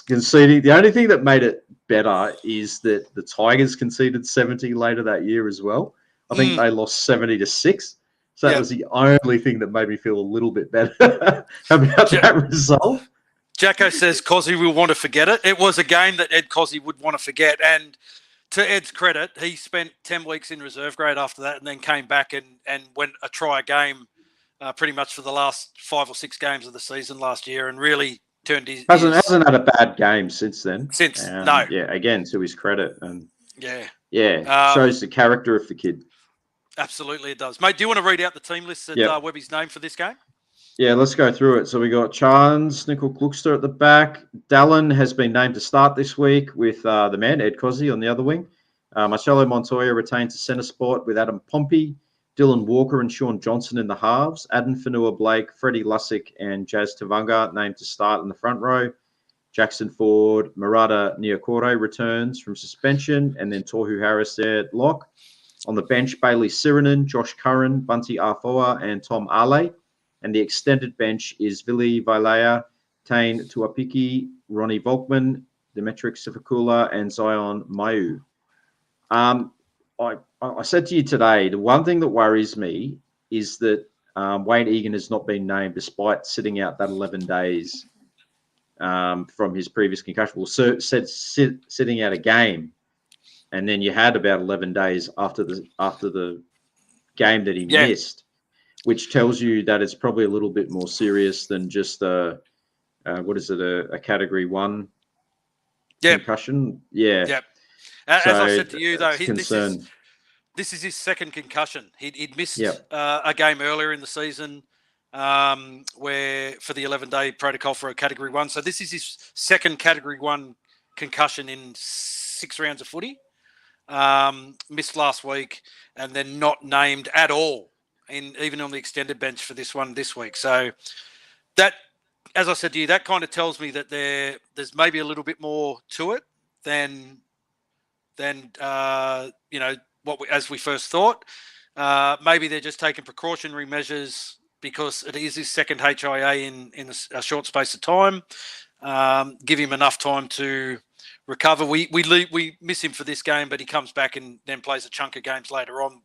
conceding. The only thing that made it better is that the Tigers conceded 70 later that year as well. I think they lost 70-6. So that was the only thing that made me feel a little bit better about that result. Jacko says Cozzy will want to forget it. It was a game that Ed Cozzy would want to forget, and to Ed's credit, he spent 10 weeks in reserve grade after that and then came back and went a try game pretty much for the last 5 or 6 games of the season last year and really turned his hasn't had a bad game since then. No. Yeah, again, to his credit, and yeah, shows the character of the kid. Absolutely, it does, mate. Do you want to read out the team list that Webby's named for this game? Yeah, let's go through it. So we got Chance, Nickel Gluckster at the back. Dallin has been named to start this week with the man, Ed Cozzi, on the other wing. Marcelo Montoya retained to centre spot with Adam Pompey, Dylan Walker and Sean Johnson in the halves. Adam Fanua-Blake, Freddie Lussick and Jazz Tavanga named to start in the front row. Jackson Ford, Murata Niokore returns from suspension, and then Tohu Harris there at lock. On the bench, Bailey Sirinen, Josh Curran, Bunty Arfoa and Tom Ale. And the extended bench is Vili Vailea, Tane Tuapiki, Ronnie Volkman, Dimitrik Sifakula, and Zion Mayu. I said to you today, the one thing that worries me is that Wayne Egan has not been named despite sitting out that 11 days from his previous concussion. Well, sitting out a game, and then you had about 11 days after the game that he missed, which tells you that it's probably a little bit more serious than just a Category 1 concussion. Yeah. As I said to you, though, this is his second concussion. He'd missed a game earlier in the season where for the 11-day protocol for a Category 1. So this is his second Category 1 concussion in 6 rounds of footy. Missed last week and then not named at all, even on the extended bench for this one this week. So that, as I said to you, that kind of tells me that there's maybe a little bit more to it than as we first thought. Maybe they're just taking precautionary measures because it is his second HIA in a short space of time. Give him enough time to recover. We miss him for this game, but he comes back and then plays a chunk of games later on.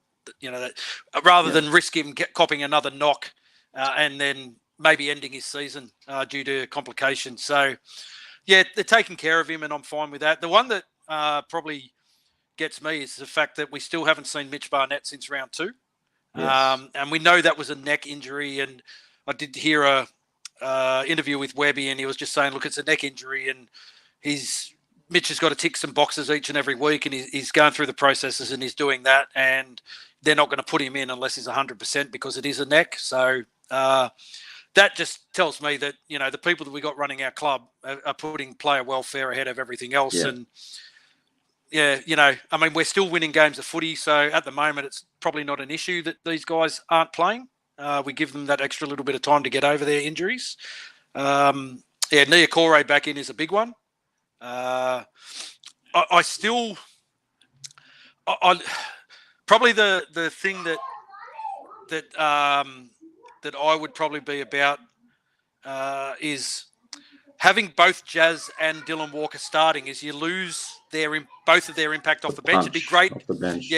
Rather than risk him copping another knock and then maybe ending his season due to complications. So, they're taking care of him, and I'm fine with that. The one that probably gets me is the fact that we still haven't seen Mitch Barnett since round 2. Yes. And we know that was a neck injury, and I did hear a interview with Webby, and he was just saying, look, it's a neck injury, and Mitch has got to tick some boxes each and every week, and he's going through the processes and he's doing that, and they're not going to put him in unless he's 100% because it is a neck. So that just tells me that, the people that we got running our club are putting player welfare ahead of everything else. Yeah. And we're still winning games of footy. So at the moment, it's probably not an issue that these guys aren't playing. We give them that extra little bit of time to get over their injuries. Niokore back in is a big one. I probably the thing that I would probably be about is having both Jazz and Dylan Walker starting is you lose both of their impact off the bench. It'd be great. Off the bench,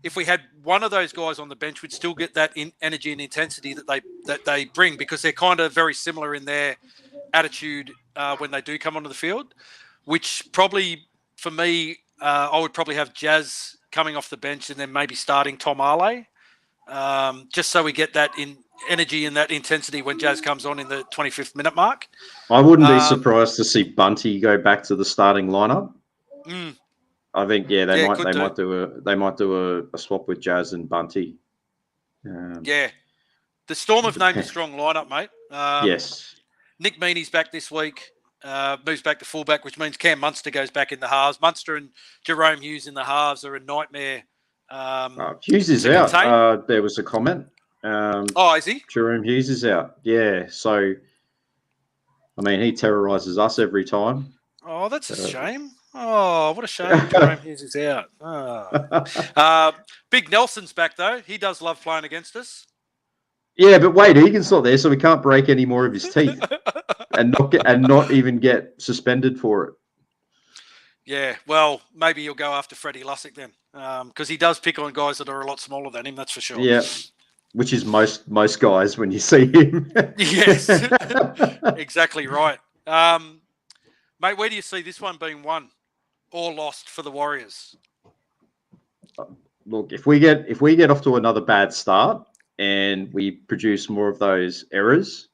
if we had one of those guys on the bench, we'd still get that energy and intensity that they bring, because they're kind of very similar in their attitude when they do come onto the field. Which probably, for me, I would probably have Jazz coming off the bench and then maybe starting Tom Ale, just so we get that energy and that intensity when Jazz comes on in the 25th minute mark. I wouldn't be surprised to see Bunty go back to the starting lineup. I think they might do a swap with Jazz and Bunty. The Storm have named a strong lineup, mate. Yes. Nick Meaney's back this week. Moves back to fullback, which means Cam Munster goes back in the halves. Munster and Jerome Hughes in the halves are a nightmare. Hughes is out. There was a comment. Is he? Jerome Hughes is out. Yeah. So, he terrorizes us every time. Oh, that's a shame. Oh, what a shame. Jerome Hughes is out. Big Nelson's back, though. He does love playing against us. Yeah, but Wade Egan's not there, so we can't break any more of his teeth and not even get suspended for it. Yeah, well, maybe you'll go after Freddie Lussick then, because he does pick on guys that are a lot smaller than him, that's for sure. Yeah, which is most guys when you see him. Yes, exactly right. Mate, where do you see this one being won or lost for the Warriors? Look, if we get off to another bad start and we produce more of those errors,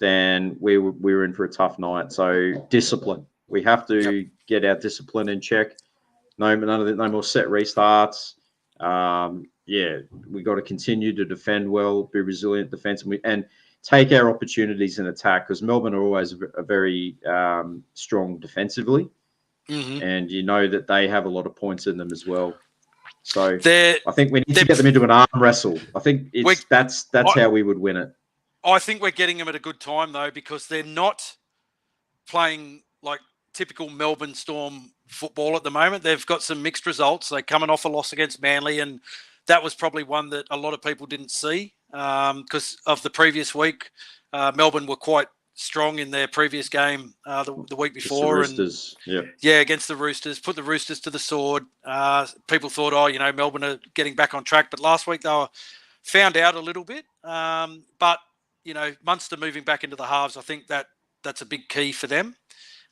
then we were in for a tough night. So discipline. We have to get our discipline in check. No more set restarts. We got to continue to defend well, be resilient defensively, and take our opportunities in attack, because Melbourne are always a very strong defensively, and you know that they have a lot of points in them as well. So I think we need to get them into an arm wrestle. I think that's how we would win it. I think we're getting them at a good time, though, because they're not playing like typical Melbourne Storm football at the moment. They've got some mixed results. They're coming off a loss against Manly, and that was probably one that a lot of people didn't see because of the previous week. Melbourne were quite strong in their previous game the week before. Against the Roosters, against the Roosters. Put the Roosters to the sword. People thought, Melbourne are getting back on track. But last week they were found out a little bit. But, Munster moving back into the halves, I think that's a big key for them.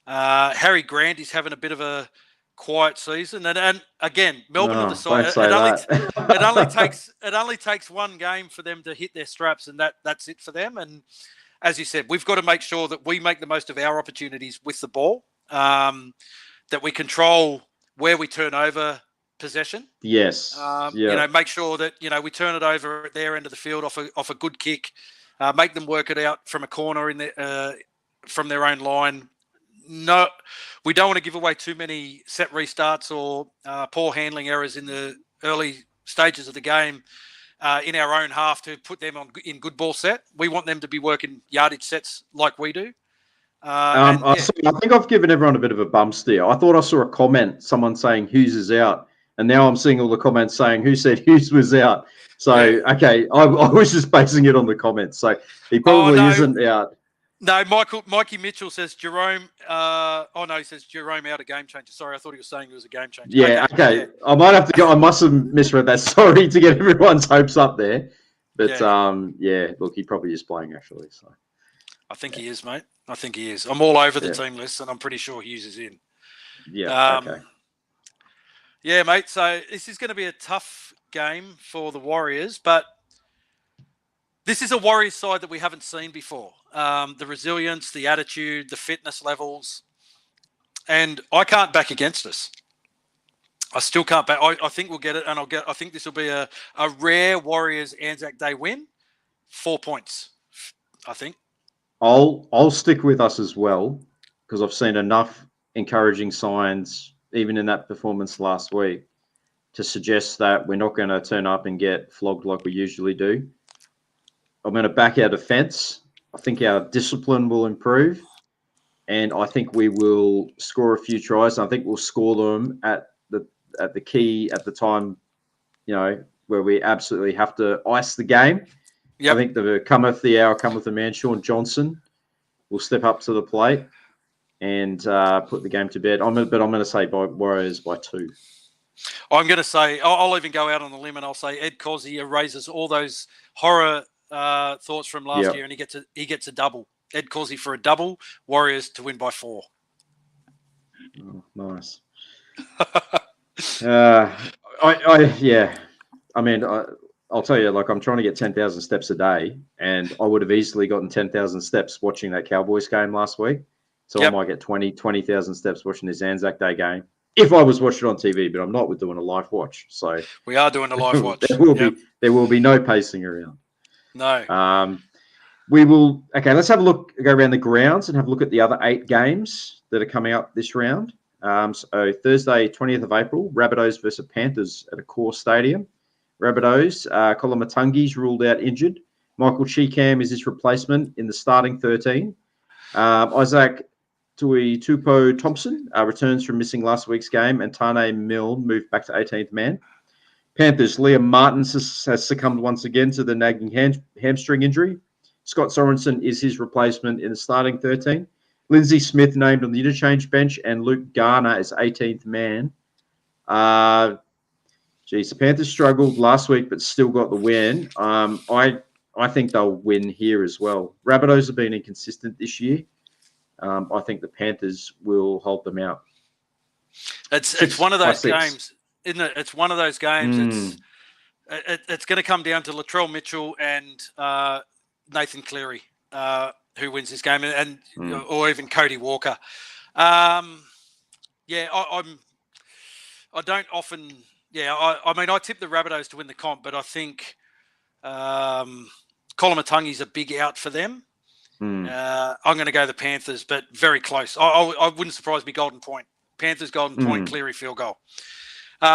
Harry Grant is having a bit of a quiet season, and again, Melbourne are the side. It only takes one game for them to hit their straps, and that's it for them. And as you said, we've got to make sure that we make the most of our opportunities with the ball, that we control where we turn over possession. Yes. Make sure that we turn it over at their end of the field off a good kick, make them work it out from a corner from their own line. No, we don't want to give away too many set restarts or poor handling errors in the early stages of the game in our own half to put them in good ball set. We want them to be working yardage sets like we do. I think I've given everyone a bit of a bum steer. I thought I saw a comment, someone saying Hughes is out, and now I'm seeing all the comments saying who said Hughes was out. So, okay, I was just basing it on the comments. So he probably isn't out. No, Mikey Mitchell says Jerome. He says Jerome out a game changer. Sorry, I thought he was saying he was a game changer. Yeah, okay. Yeah. I might have to go. I must have misread that. Sorry to get everyone's hopes up there, but look, he probably is playing actually. So I think he is, mate. I think he is. I'm all over the team list, and I'm pretty sure Hughes is in. Yeah. Okay. Yeah, mate. So this is going to be a tough game for the Warriors, but this is a Warriors side that we haven't seen before. The resilience, the attitude, the fitness levels. And I can't back against us. I still can't back. I think we'll get it, and I think this will be a rare Warriors Anzac Day win. 4 points, I think. I'll stick with us as well, because I've seen enough encouraging signs, even in that performance last week, to suggest that we're not going to turn up and get flogged like we usually do. I'm going to back our defence. I think our discipline will improve, and I think we will score a few tries. I think we'll score them at the key at the time, where we absolutely have to ice the game. Yep. I think cometh the hour, cometh the man. Sean Johnson will step up to the plate and put the game to bed. I'm going to say Warriors by 2. I'm going to say I'll even go out on the limb and I'll say Ed Cozzy erases all those horror thoughts from last year, and he gets a double. Ed Cozzy for a double. Warriors to win by 4. Oh, nice. I'll tell you, I'm trying to get 10,000 steps a day, and I would have easily gotten 10,000 steps watching that Cowboys game last week. So I might get 20,000 steps watching this Anzac Day game if I was watching it on TV, but I'm not. We're doing a live watch. So we are doing a live watch. There will be no pacing around. No. We will. Okay, let's have a look. Go around the grounds and have a look at the other 8 games that are coming up this round. So Thursday, 20th of April, Rabbitohs versus Panthers at a core stadium. Rabbitohs, Colin Matungi's ruled out injured. Michael Cheekham is his replacement in the starting 13. Isaac Tuipulotu Thompson returns from missing last week's game, and Tane Milne moved back to 18th man. Panthers, Liam Martins has succumbed once again to the nagging hamstring injury. Scott Sorensen is his replacement in the starting 13. Lindsay Smith named on the interchange bench, and Luke Garner is 18th man. The Panthers struggled last week, but still got the win. I think they'll win here as well. Rabbitohs have been inconsistent this year. I think the Panthers will hold them out. It's one of those games, isn't it? It's one of those games. It's going to come down to Latrell Mitchell and Nathan Cleary. who wins this game, and Mm. or even Cody Walker. Yeah, I don't often. Yeah, I mean, I tip the Rabbitohs to win the comp, but I think Colomatungi's a big out for them. I'm going to go the Panthers, but very close. I wouldn't surprise me. Golden Point, Panthers, Golden Point, Cleary field goal.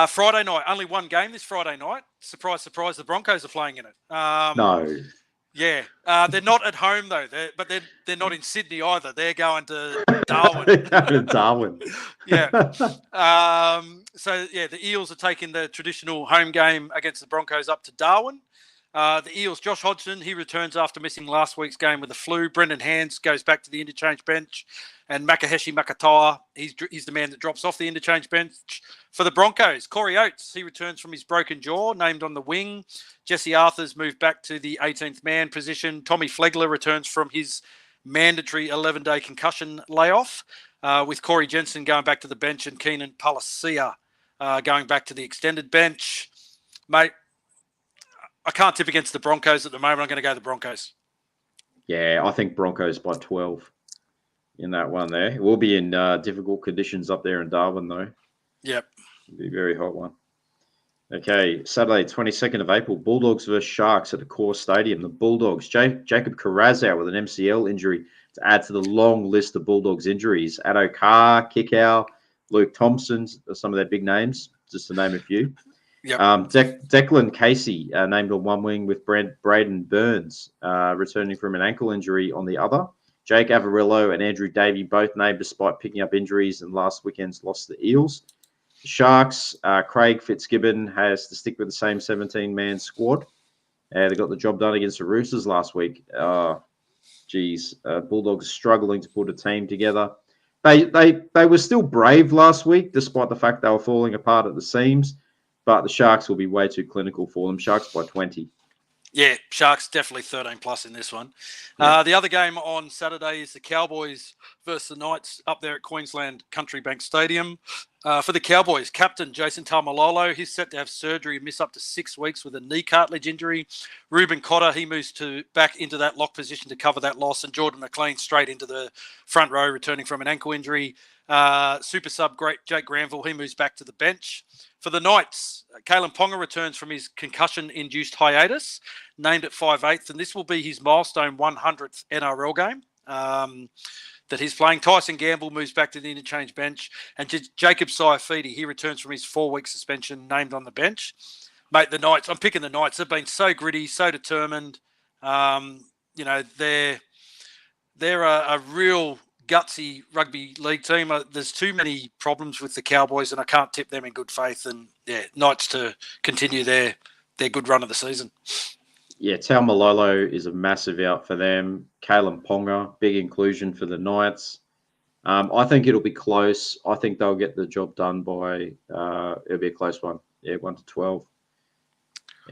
Friday night, only one game this Friday night. Surprise, surprise, the Broncos are playing in it. No. Yeah, they're not at home though. But they're not in Sydney either. They're going to Darwin. Going to Darwin. Yeah. So yeah, the Eels are taking the traditional home game against the Broncos up to Darwin. The Eels, Josh Hodgson, he returns after missing last week's game with the flu. Brendan Hands goes back to the interchange bench. And Makaheshi Makatoa, he's the man that drops off the interchange bench. For the Broncos, Corey Oates, he returns from his broken jaw, named on the wing. Jesse Arthur's moved back to the 18th man position. Tommy Flegler returns from his mandatory 11-day concussion layoff, with Corey Jensen going back to the bench and Keenan Palacia going back to the extended bench. Mate, I can't tip against the Broncos at the moment. I'm going to go the Broncos. Yeah, I think Broncos by 12 in that one there. It will be in difficult conditions up there in Darwin, though. Yep. It'll be a very hot one. Okay, Saturday, 22nd of April, Bulldogs versus Sharks at the Core Stadium. The Bulldogs, Jacob Carraz out with an MCL injury to add to the long list of Bulldogs injuries. Addo Carr, Kickow, Luke Thompson, some of their big names, just to name a few. Yep. Declan Casey named on one wing with Braden Burns returning from an ankle injury on the other. Jake Averillo and Andrew Davey both named despite picking up injuries and last weekend's loss to the Eels. The Sharks, Craig Fitzgibbon has to stick with the same 17-man squad. They got the job done against the Roosters last week. Bulldogs struggling to put a team together. They were still brave last week, despite the fact they were falling apart at the seams. But the Sharks will be way too clinical for them. Sharks by 20. Yeah, Sharks definitely 13 plus in this one. Yeah. The other game on Saturday is the Cowboys versus the Knights up there at Queensland Country Bank Stadium. For the Cowboys, captain Jason Taumalolo, he's set to have surgery and miss up to 6 weeks with a knee cartilage injury. Ruben Cotter, he moves back into that lock position to cover that loss, and Jordan McLean straight into the front row, returning from an ankle injury. Super sub great Jake Granville, he moves back to the bench. For the Knights, Kalen Ponga returns from his concussion-induced hiatus, named at 5'8", and this will be his milestone 100th NRL game that he's playing. Tyson Gamble moves back to the interchange bench, and Jacob Saifidi, he returns from his 4-week suspension, named on the bench. Mate, the Knights, I'm picking the Knights. They've been so gritty, so determined. They're a real gutsy rugby league team. There's too many problems with the Cowboys, and I can't tip them in good faith. And yeah, Knights to continue their good run of the season. Yeah, Taumalolo is a massive out for them. Kalen Ponga, big inclusion for the Knights. I think it'll be close. I think they'll get the job done by, it'll be a close one. Yeah, 1-12.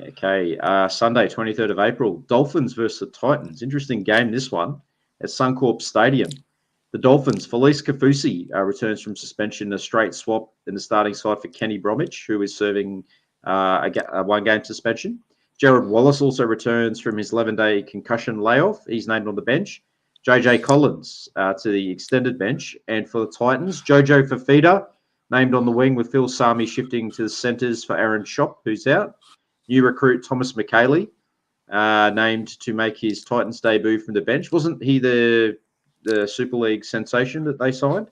Okay, Sunday, 23rd of April, Dolphins versus the Titans. Interesting game, this one, at Suncorp Stadium. The Dolphins, Felice Kafusi returns from suspension, a straight swap in the starting side for Kenny Bromwich, who is serving a one-game suspension. Jared Wallace also returns from his 11-day concussion layoff. He's named on the bench. JJ Collins to the extended bench. And for the Titans, Jojo Fafita named on the wing with Phil Sami shifting to the centres for Aaron Schopp, who's out. New recruit Thomas McKaylee named to make his Titans debut from the bench. Wasn't he the Super League sensation that they signed?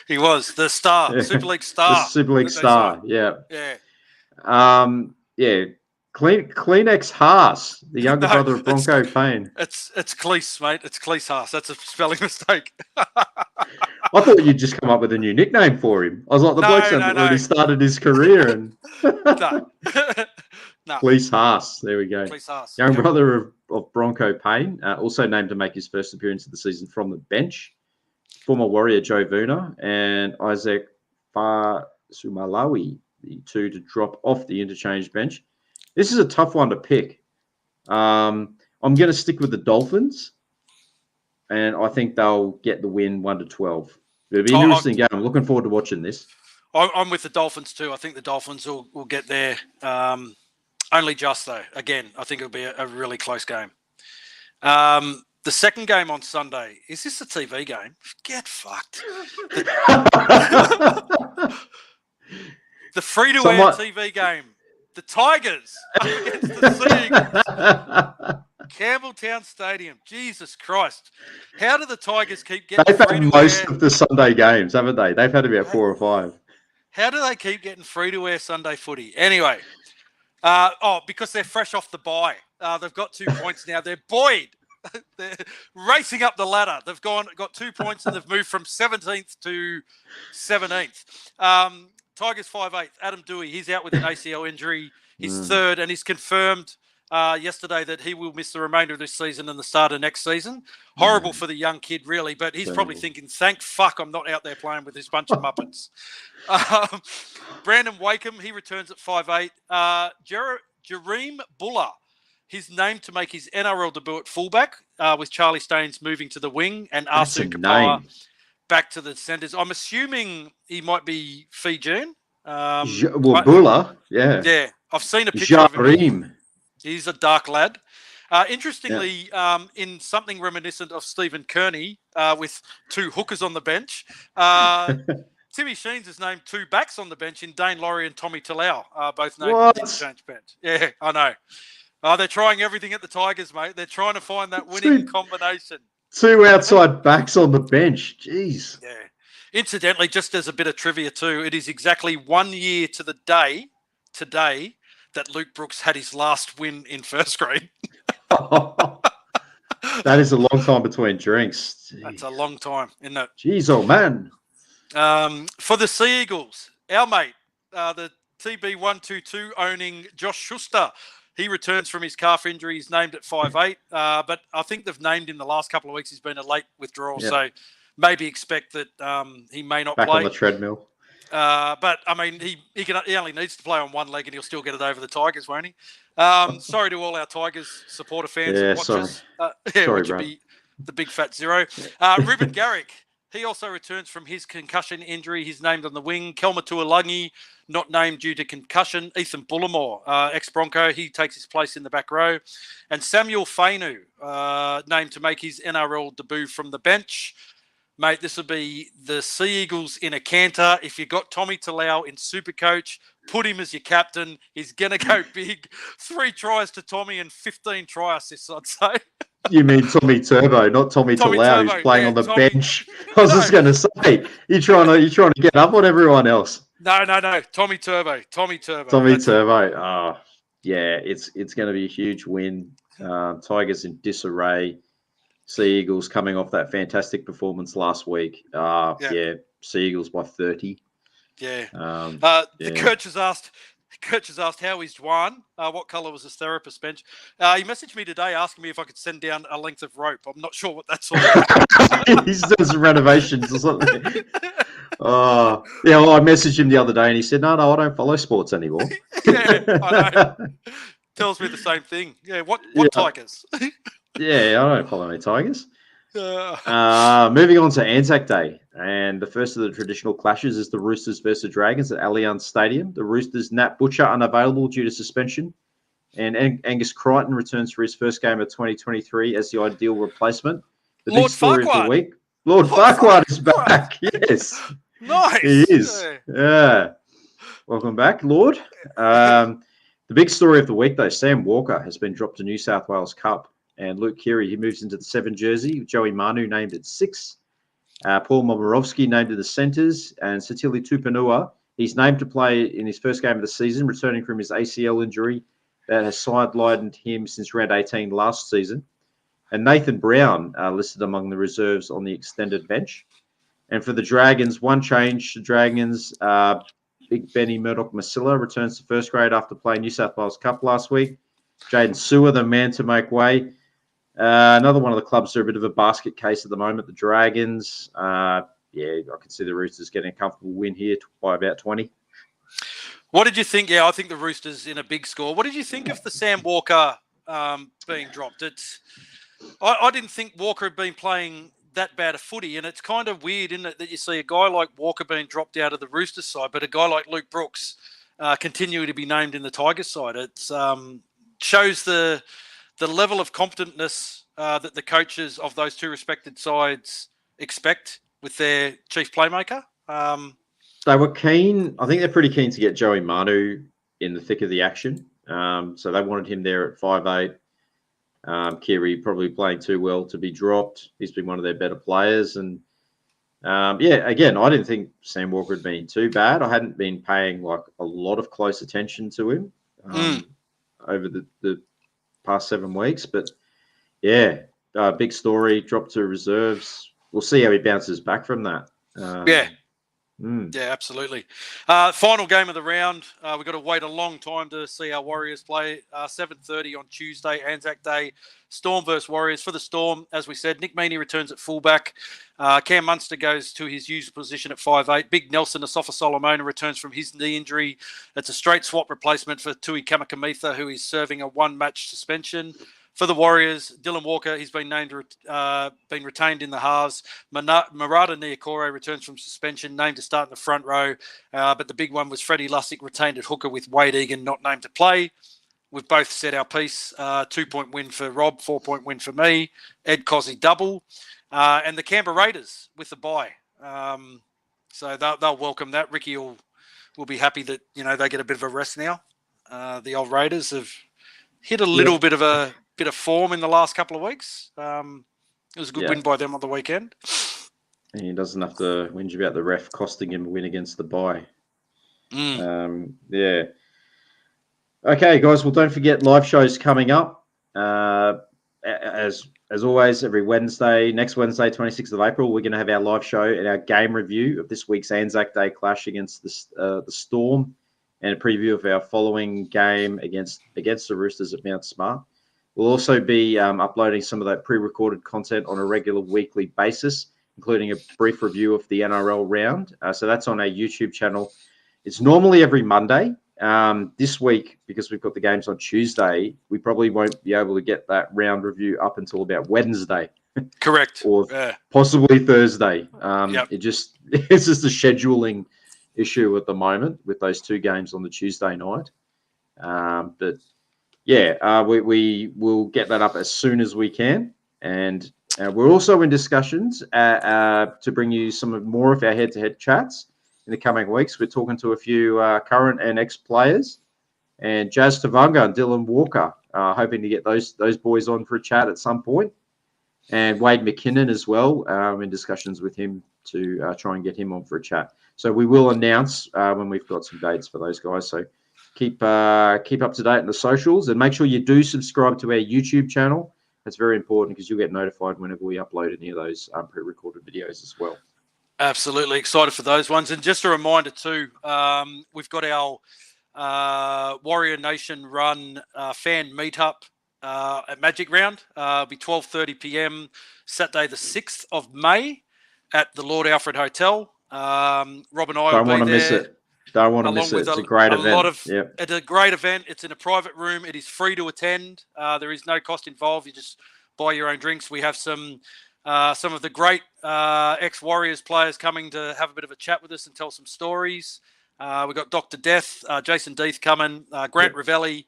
He was the star, Yeah. Super League star. The Super League star, yeah. Yeah. Kleenex Haas, the younger brother of Bronco Payne. It's Cleese, mate. It's Cleese Haas. That's a spelling mistake. I thought you'd just come up with a new nickname for him. I was like, the bloke's already started his career. And No. Cleese Haas, there we go. Cleese Haas. Young brother of Bronco Payne, also named to make his first appearance of the season from the bench. Former Warrior Joe Vuna and Isaac Sumalawi, the two to drop off the interchange bench. This is a tough one to pick. I'm going to stick with the Dolphins, and I think they'll get the win 1-12. It'll be an interesting game. I'm looking forward to watching this. I'm with the Dolphins too. I think the Dolphins will get there. Only just though. Again, I think it'll be a really close game. The The second game on Sunday, is this a TV game? Get fucked. The free-to-air TV game. The Tigers up against the Sea Eagles. Campbelltown Stadium. Jesus Christ. How do the Tigers keep getting They've had free-to-air? most of the Sunday games, haven't they? They've had about 4 or 5. How do they keep getting free-to-air Sunday footy? Anyway, because they're fresh off the bye. They've got 2 points now. They're buoyed. They're racing up the ladder. They've got 2 points and they've moved from 17th to 17th. Tigers 5/8. Adam Dewey, he's out with an ACL injury. He's third, and he's confirmed yesterday that he will miss the remainder of this season and the start of next season. Horrible for the young kid, really, but he's probably thinking, thank fuck I'm not out there playing with this bunch of Muppets. Brandon Wakeham, he returns at 5'8". Jareem Buller, he's named to make his NRL debut at fullback, with Charlie Staines moving to the wing and Arsu Kapara back to the centres. I'm assuming he might be Fijian. Buller, yeah. Yeah, I've seen a picture of him. He's a dark lad. Interestingly, in something reminiscent of Stephen Kearney, with 2 hookers on the bench, Timmy Sheens has named 2 backs on the bench in Dane Laurie and Tommy Talau, both named on the interchange bench. Yeah, I know. They're trying everything at the Tigers, mate. They're trying to find that winning combination. 2 outside backs on the bench. Jeez. Yeah. Incidentally, just as a bit of trivia too, it is exactly 1 year to the day today that Luke Brooks had his last win in first grade. That is a long time between drinks. Jeez. That's a long time, isn't it? Jeez, oh man. For the Sea Eagles, our mate, the TB122 owning Josh Schuster, he returns from his calf injury. He's named at 5'8", but I think they've named him the last couple of weeks. He's been a late withdrawal, so maybe expect that he may not back play. On the treadmill. But I mean, he only needs to play on one leg, and he'll still get it over the Tigers, won't he? Sorry to all our Tigers supporter fans and watchers. Sorry, which bro. would be the big fat 0. Ruben Garrick, he also returns from his concussion injury. He's named on the wing. Kelma Tuolangi, not named due to concussion. Ethan Bullimore, ex-Bronco, he takes his place in the back row. And Samuel Fainu, named to make his NRL debut from the bench. Mate, this will be the Sea Eagles in a canter. If you got Tommy Talau in Supercoach, put him as your captain. He's going to go big. 3 tries to Tommy and 15 try assists, I'd say. You mean Tommy Turbo, not Tommy Talau, who's playing on the bench. I was just going to say, you're trying to get up on everyone else. No. Tommy Turbo. Tommy Turbo. Oh, yeah, it's going to be a huge win. Tigers in disarray. Sea Eagles coming off that fantastic performance last week. Sea Eagles by 30. Yeah. The coach has asked how is Juan? What colour was his therapist bench? He messaged me today asking me if I could send down a length of rope. I'm not sure what that's all about. He's doing some renovations or something. I messaged him the other day and he said, no, I don't follow sports anymore. Yeah, I know. Tells me the same thing. Yeah, what Tigers? Yeah, I don't follow any Tigers. Moving on to Anzac Day. And the first of the traditional clashes is the Roosters versus Dragons at Allianz Stadium. The Roosters' Nat Butcher unavailable due to suspension. And Angus Crichton returns for his first game of 2023 as the ideal replacement. The Lord big story Farquhar. of the week. Lord Farquhar is back. Yes. Nice. He is. Yeah. Welcome back, Lord. The big story of the week, though, Sam Walker has been dropped to New South Wales Cup. And Luke Keary, he moves into the 7 jersey. Joey Manu named at 6. Paul Momirovski named to the centres. And Satili Tupanua, he's named to play in his first game of the season, returning from his ACL injury that has sidelined him since round 18 last season. And Nathan Brown listed among the reserves on the extended bench. And for the Dragons, one change to Dragons, Big Benny Murdoch-Masilla returns to first grade after playing New South Wales Cup last week. Jaden Sewer, the man to make way. Another one of the clubs that are a bit of a basket case at the moment, the Dragons. I can see the Roosters getting a comfortable win here by about 20. What did you think? Yeah, I think the Roosters in a big score. What did you think of the Sam Walker being dropped? I didn't think Walker had been playing that bad a footy, and it's kind of weird, isn't it, that you see a guy like Walker being dropped out of the Roosters side, but a guy like Luke Brooks continuing to be named in the Tigers side. It shows the the level of competentness that the coaches of those two respected sides expect with their chief playmaker. They were keen. I think they're pretty keen to get Joey Manu in the thick of the action. So they wanted him there at 5'8". Kiri probably playing too well to be dropped. He's been one of their better players. And again, I didn't think Sam Walker had been too bad. I hadn't been paying like a lot of close attention to him over the past 7 weeks. But yeah, big story, dropped to reserves. We'll see how he bounces back from that. Yeah, absolutely. Final game of the round. We've got to wait a long time to see our Warriors play. 7:30 on Tuesday, Anzac Day. Storm versus Warriors. For the Storm, as we said, Nick Meaney returns at fullback. Cam Munster goes to his usual position at 5'8". Big Nelson Asafa Solomona returns from his knee injury. It's a straight swap replacement for Tui Kamakamitha, who is serving a one-match suspension. For the Warriors, Dylan Walker, he's been been retained in the halves. Murata Niokore returns from suspension, named to start in the front row. But the big one was Freddie Lussick retained at hooker with Wade Egan not named to play. We've both said our piece. 2-point win for Rob, 4-point win for me. Ed Cozzy double. And the Canberra Raiders with the bye. So they'll welcome that. Ricky will be happy that, they get a bit of a rest now. The old Raiders have hit a little bit of form in the last couple of weeks. It was a good win by them on the weekend. And he doesn't have to whinge about the ref costing him a win against the bye. Okay, guys. Well, don't forget live shows coming up. As always, every Wednesday, next Wednesday, 26th of April, we're going to have our live show and our game review of this week's Anzac Day clash against the Storm, and a preview of our following game against the Roosters at Mount Smart. We'll also be uploading some of that pre-recorded content on a regular weekly basis, including a brief review of the NRL round. So that's on our YouTube channel. It's normally every Monday. This week, because we've got the games on Tuesday, we probably won't be able to get that round review up until about Wednesday. Correct. Or possibly Thursday. It's just a scheduling issue at the moment with those two games on the Tuesday night. We will get that up as soon as we can. And we're also in discussions to bring you more of our head-to-head chats in the coming weeks. We're talking to a few current and ex-players, and Jazz Tavanga and Dylan Walker, hoping to get those boys on for a chat at some point. And Wade McKinnon as well, in discussions with him to try and get him on for a chat. So we will announce when we've got some dates for those guys. So keep up to date on the socials, and make sure you do subscribe to our YouTube channel. That's very important because you'll get notified whenever we upload any of those pre-recorded videos as well. Absolutely excited for those ones. And just a reminder too, we've got our Warrior Nation run fan meetup at Magic Round. It'll be 12:30 p.m. Saturday the 6th of May at the Lord Alfred Hotel. Rob and I don't want to miss it. Don't want to miss it. It's a great event. It's a great event. It's in a private room. It is free to attend. There is no cost involved. You just buy your own drinks. We have some of the great ex-Warriors players coming to have a bit of a chat with us and tell some stories. We've got Dr. Death, Jason Death coming, Grant Ravelli,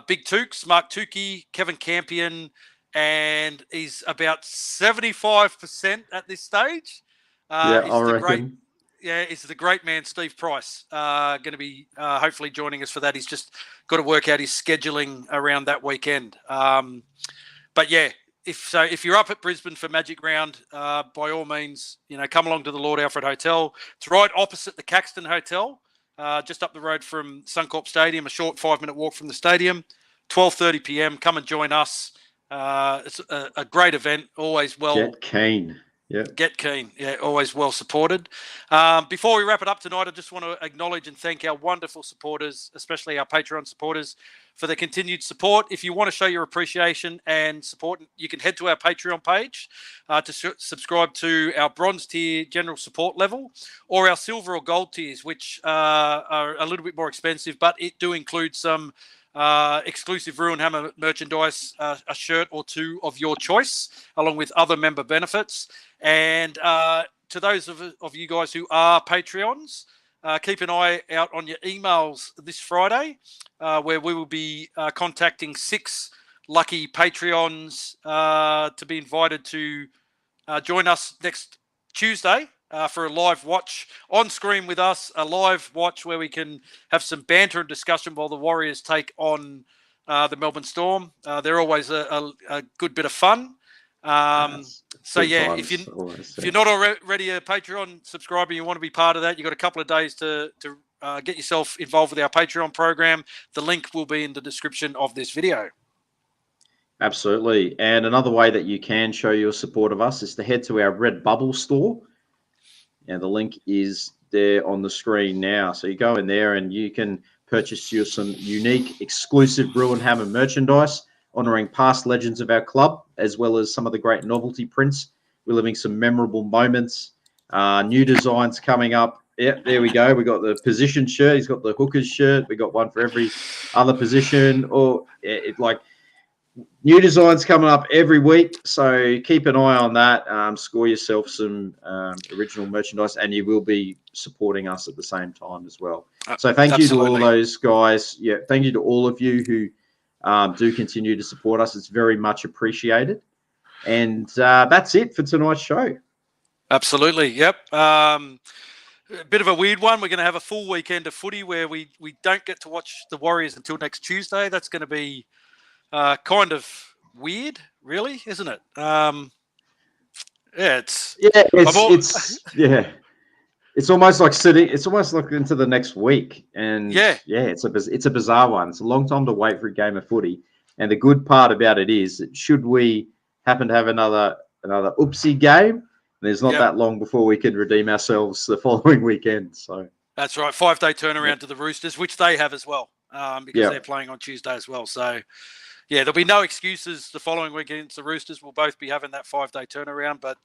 Big Tukes, Mark Tukey, Kevin Campion, and he's about 75% at this stage. I reckon. It's the great man, Steve Price, going to be hopefully joining us for that. He's just got to work out his scheduling around that weekend. If you're up at Brisbane for Magic Round, by all means, come along to the Lord Alfred Hotel. It's right opposite the Caxton Hotel, just up the road from Suncorp Stadium, a short 5-minute walk from the stadium. 12:30 p.m. Come and join us. It's a great event, always well. Get keen. Yeah. Get keen. Yeah, always well supported. Before we wrap it up tonight, I just want to acknowledge and thank our wonderful supporters, especially our Patreon supporters, for their continued support. If you want to show your appreciation and support, you can head to our Patreon page to subscribe to our bronze tier general support level, or our silver or gold tiers, which are a little bit more expensive, but it do include some exclusive Ruin Hammer merchandise, a shirt or two of your choice, along with other member benefits. And to those of you guys who are Patreons, keep an eye out on your emails this Friday, where we will be contacting 6 lucky Patreons to be invited to join us next Tuesday for a live watch on screen with us, a live watch where we can have some banter and discussion while the Warriors take on the Melbourne Storm. They're always a good bit of fun. So yeah, if you're not already a Patreon subscriber, you want to be part of that, you've got a couple of days to get yourself involved with our Patreon program. The link will be in the description of this video. Absolutely. And another way that you can show your support of us is to head to our Redbubble store. And the link is there on the screen now. So you go in there and you can purchase you some unique, exclusive Ruin Hammer merchandise, honouring past legends of our club, as well as some of the great novelty prints. We're living some memorable moments. New designs coming up. Yeah, there we go. We got the position shirt. He's got the hookers shirt. We got one for every other position. Or new designs coming up every week, so keep an eye on that. Score yourself some original merchandise, and you will be supporting us at the same time as well. So thank you to all those guys. Yeah, thank you to all of you who do continue to support us. It's very much appreciated. And that's it for tonight's show. Absolutely. Yep. A bit of a weird one. We're going to have a full weekend of footy where we don't get to watch the Warriors until next Tuesday. That's going to be kind of weird, really, isn't it? It's almost like sitting. It's almost like into the next week, and it's a bizarre one. It's a long time to wait for a game of footy, and the good part about it is that should we happen to have another oopsie game, there's not that long before we can redeem ourselves the following weekend. So that's right, 5-day turnaround to the Roosters, which they have as well, because they're playing on Tuesday as well. So. Yeah, there'll be no excuses the following week against the Roosters. We'll both be having that 5-day turnaround. But,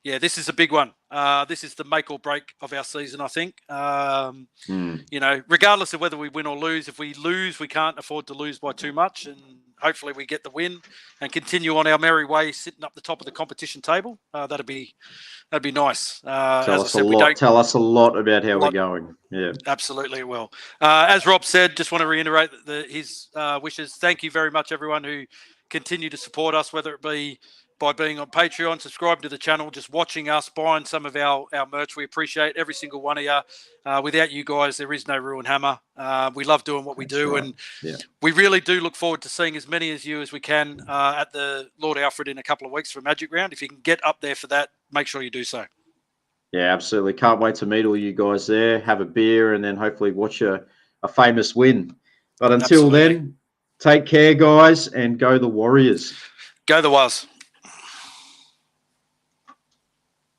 this is a big one. This is the make or break of our season, I think. You know, regardless of whether we win or lose, if we lose, we can't afford to lose by too much. And hopefully we get the win and continue on our merry way, sitting up the top of the competition table. That'd be nice. Tell us a lot about how we're going. Yeah, absolutely it will. As Rob said, just want to reiterate his wishes. Thank you very much, everyone who continue to support us, whether it be by being on Patreon, subscribing to the channel, just watching us, buying some of our merch. We appreciate every single one of you. Without you guys, there is no Ruin Hammer. We love doing what we do, and we really do look forward to seeing as many as you as we can at the Lord Alfred in a couple of weeks for Magic Round. If you can get up there for that, make sure you do so. Yeah, absolutely. Can't wait to meet all you guys there, have a beer, and then hopefully watch a famous win. But until then, take care, guys, and go the Warriors. Go the Waz.